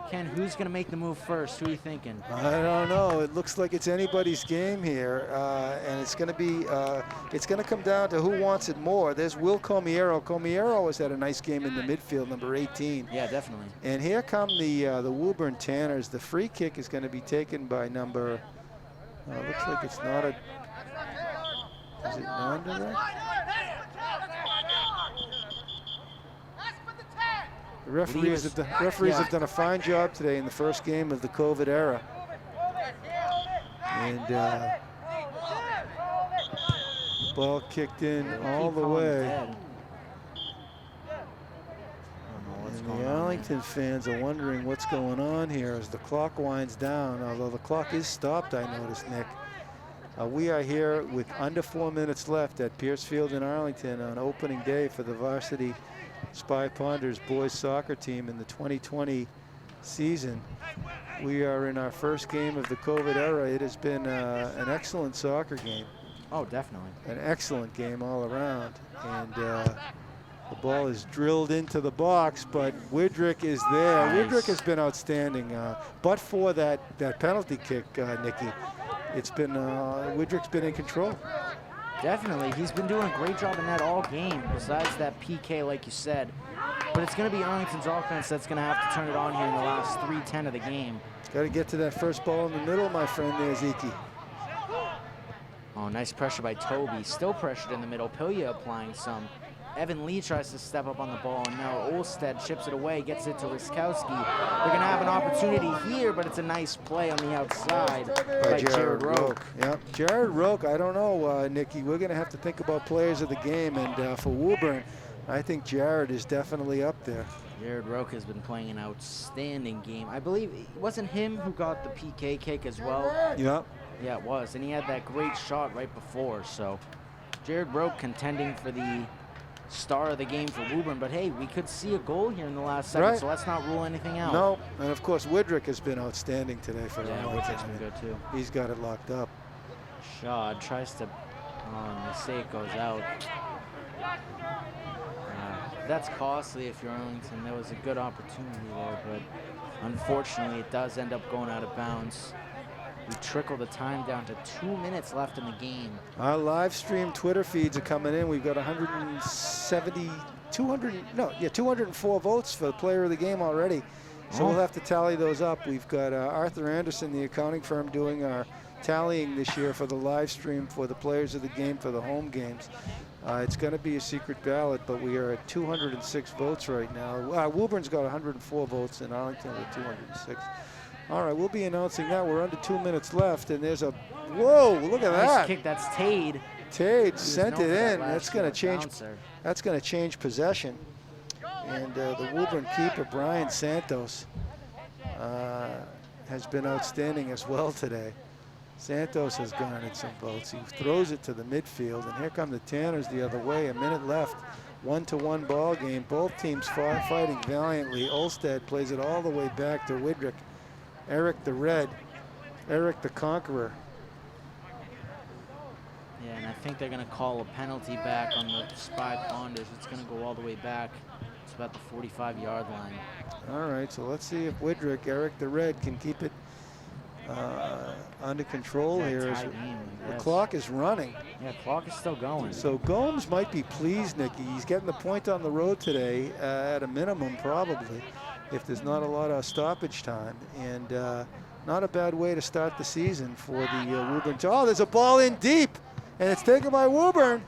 Ken, who's going to make the move first? Who are you thinking? I don't know. It looks like it's anybody's game here, and it's going to be it's going to come down to who wants it more. There's Will Comiero. Comiero has had a nice game in the midfield, number 18. Yeah, definitely. And here come the Woburn Tanners. The free kick is going to be taken by number. Looks like it's not a. Is it non-direct? The referees have done a fine job today in the first game of the COVID era. And ball kicked in all the way. And the Arlington fans are wondering what's going on here as the clock winds down, although the clock is stopped, I noticed, Nick. We are here with under 4 minutes left at Pierce Field in Arlington on opening day for the Varsity Spy Ponders boys soccer team in the 2020 season. We are in our first game of the COVID era. It has been an excellent soccer game. Oh, definitely. An excellent game all around. And the ball is drilled into the box, but Widrick is there. Nice. Widrick has been outstanding. But for that penalty kick, Nikki, it's been Widrick's been in control. Definitely. He's been doing a great job in that all game, besides that PK, like you said. But it's going to be Arlington's offense that's going to have to turn it on here in the last 3:10 of the game. Got to get to that first ball in the middle, my friend there, Zeke. Oh, nice pressure by Toby. Still pressured in the middle. Pilya applying some. Evan Lee tries to step up on the ball, and now Olstead chips it away, gets it to Riskowski. They're going to have an opportunity here, but it's a nice play on the outside by Jared Roque. Yep, Jared Roque, I don't know, Nikki. We're going to have to think about players of the game, and for Woburn, I think Jared is definitely up there. Jared Roque has been playing an outstanding game. I believe it wasn't him who got the PK kick as well. Yep. Yeah, it was, and he had that great shot right before. So Jared Roque contending for the star of the game for Woburn, but hey, we could see a goal here in the last second, so let's not rule anything out. No, and of course Widrick has been outstanding today for Arlington. Widrick's been good too. He's got it locked up. Shaw tries to, mistake goes out. That's costly if you're Arlington. There was a good opportunity there, but unfortunately it does end up going out of bounds. We trickle the time down to 2 minutes left in the game. Our live stream Twitter feeds are coming in. We've got 204 votes for the player of the game already. So we'll have to tally those up. We've got Arthur Anderson, the accounting firm, doing our tallying this year for the live stream for the players of the game for the home games. It's going to be a secret ballot, but we are at 206 votes right now. Woburn's got 104 votes and Arlington with 206. All right, we'll be announcing that. We're under 2 minutes left, and there's a, whoa, look at Nice that. kick, that's Tade. Tade sent it in. That's going to change. Bouncer. That's going to change possession. And the Woburn keeper, Brian Santos, has been outstanding as well today. Santos has garnered some votes. He throws it to the midfield, and here come the Tanners the other way. A minute left. 1-1 ball game. Both teams fighting valiantly. Olstead plays it all the way back to Widrick. Eric the Red. Eric the Conqueror. Yeah, and I think they're going to call a penalty back on the Spy Ponders. It's going to go all the way back. It's about the 45-yard line. All right, so let's see if Widrick, Eric the Red, can keep it under control here. The clock is running. Yeah, clock is still going. So Gomes might be pleased, Nicky. He's getting the point on the road today at a minimum, probably, if there's not a lot of stoppage time. And not a bad way to start the season for the Woburn. Oh, there's a ball in deep, and it's taken by Woburn.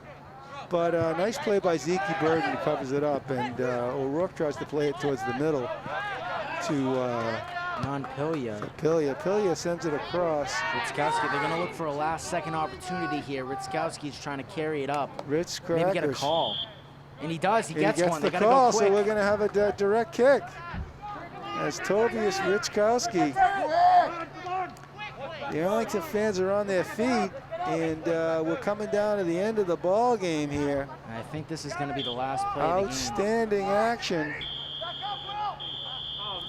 But nice play by Zeke Burden, who covers it up, and O'Rourke tries to play it towards the middle to Non-Pilya. Pilya sends it across. Ritzkowski, they're going to look for a last-second opportunity here. Ritzkowski's trying to carry it up. Ritz Maybe get a Crackers. call. And he does. He gets one. The They got to call, go quick. so we're going to have a direct kick. As Tobias Ritzkowski. The Arlington fans are on their feet, and we're coming down to the end of the ball game here. I think this is going to be the last play of the game. Outstanding action.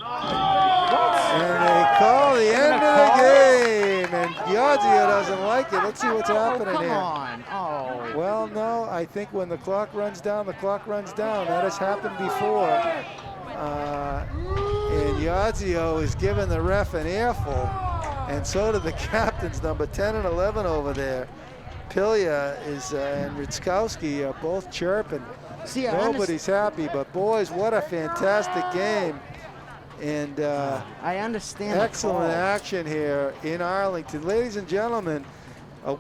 And they call the end of the game, and Giorgio doesn't like it. Let's see what's happening Come here. on. Oh. Well, no, I think when the clock runs down, the clock runs down. That has happened before. And Giorgio is giving the ref an earful, and so do the captains, number 10 and 11 over there. Pilya and Ritzkowski are both chirping. See, Nobody's happy, but boys, what a fantastic game. And I understand. excellent action here in Arlington. Ladies and gentlemen,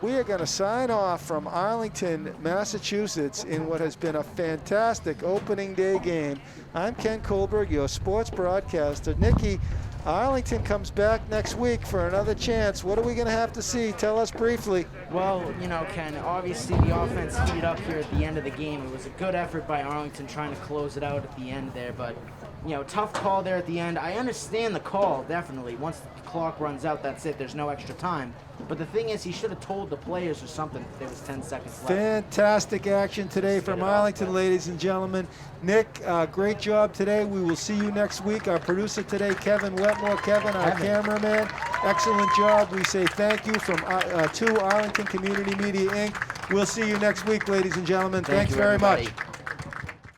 we are going to sign off from Arlington, Massachusetts in what has been a fantastic opening day game. I'm Ken Kohlberg, your sports broadcaster. Nikki, Arlington comes back next week for another chance. What are we going to have to see? Tell us briefly. Well, you know, Ken, obviously the offense heated up here at the end of the game. It was a good effort by Arlington trying to close it out at the end there, but you know, tough call there at the end. I understand the call, definitely. Once the clock runs out, that's it. There's no extra time. But the thing is, he should have told the players or something if there was 10 seconds left. Fantastic action today from Arlington, ladies and gentlemen. Nick, great job today. We will see you next week. Our producer today, Kevin Wetmore. Kevin, our cameraman, excellent job. We say thank you from to Arlington Community Media, Inc. We'll see you next week, ladies and gentlemen. Thanks very much.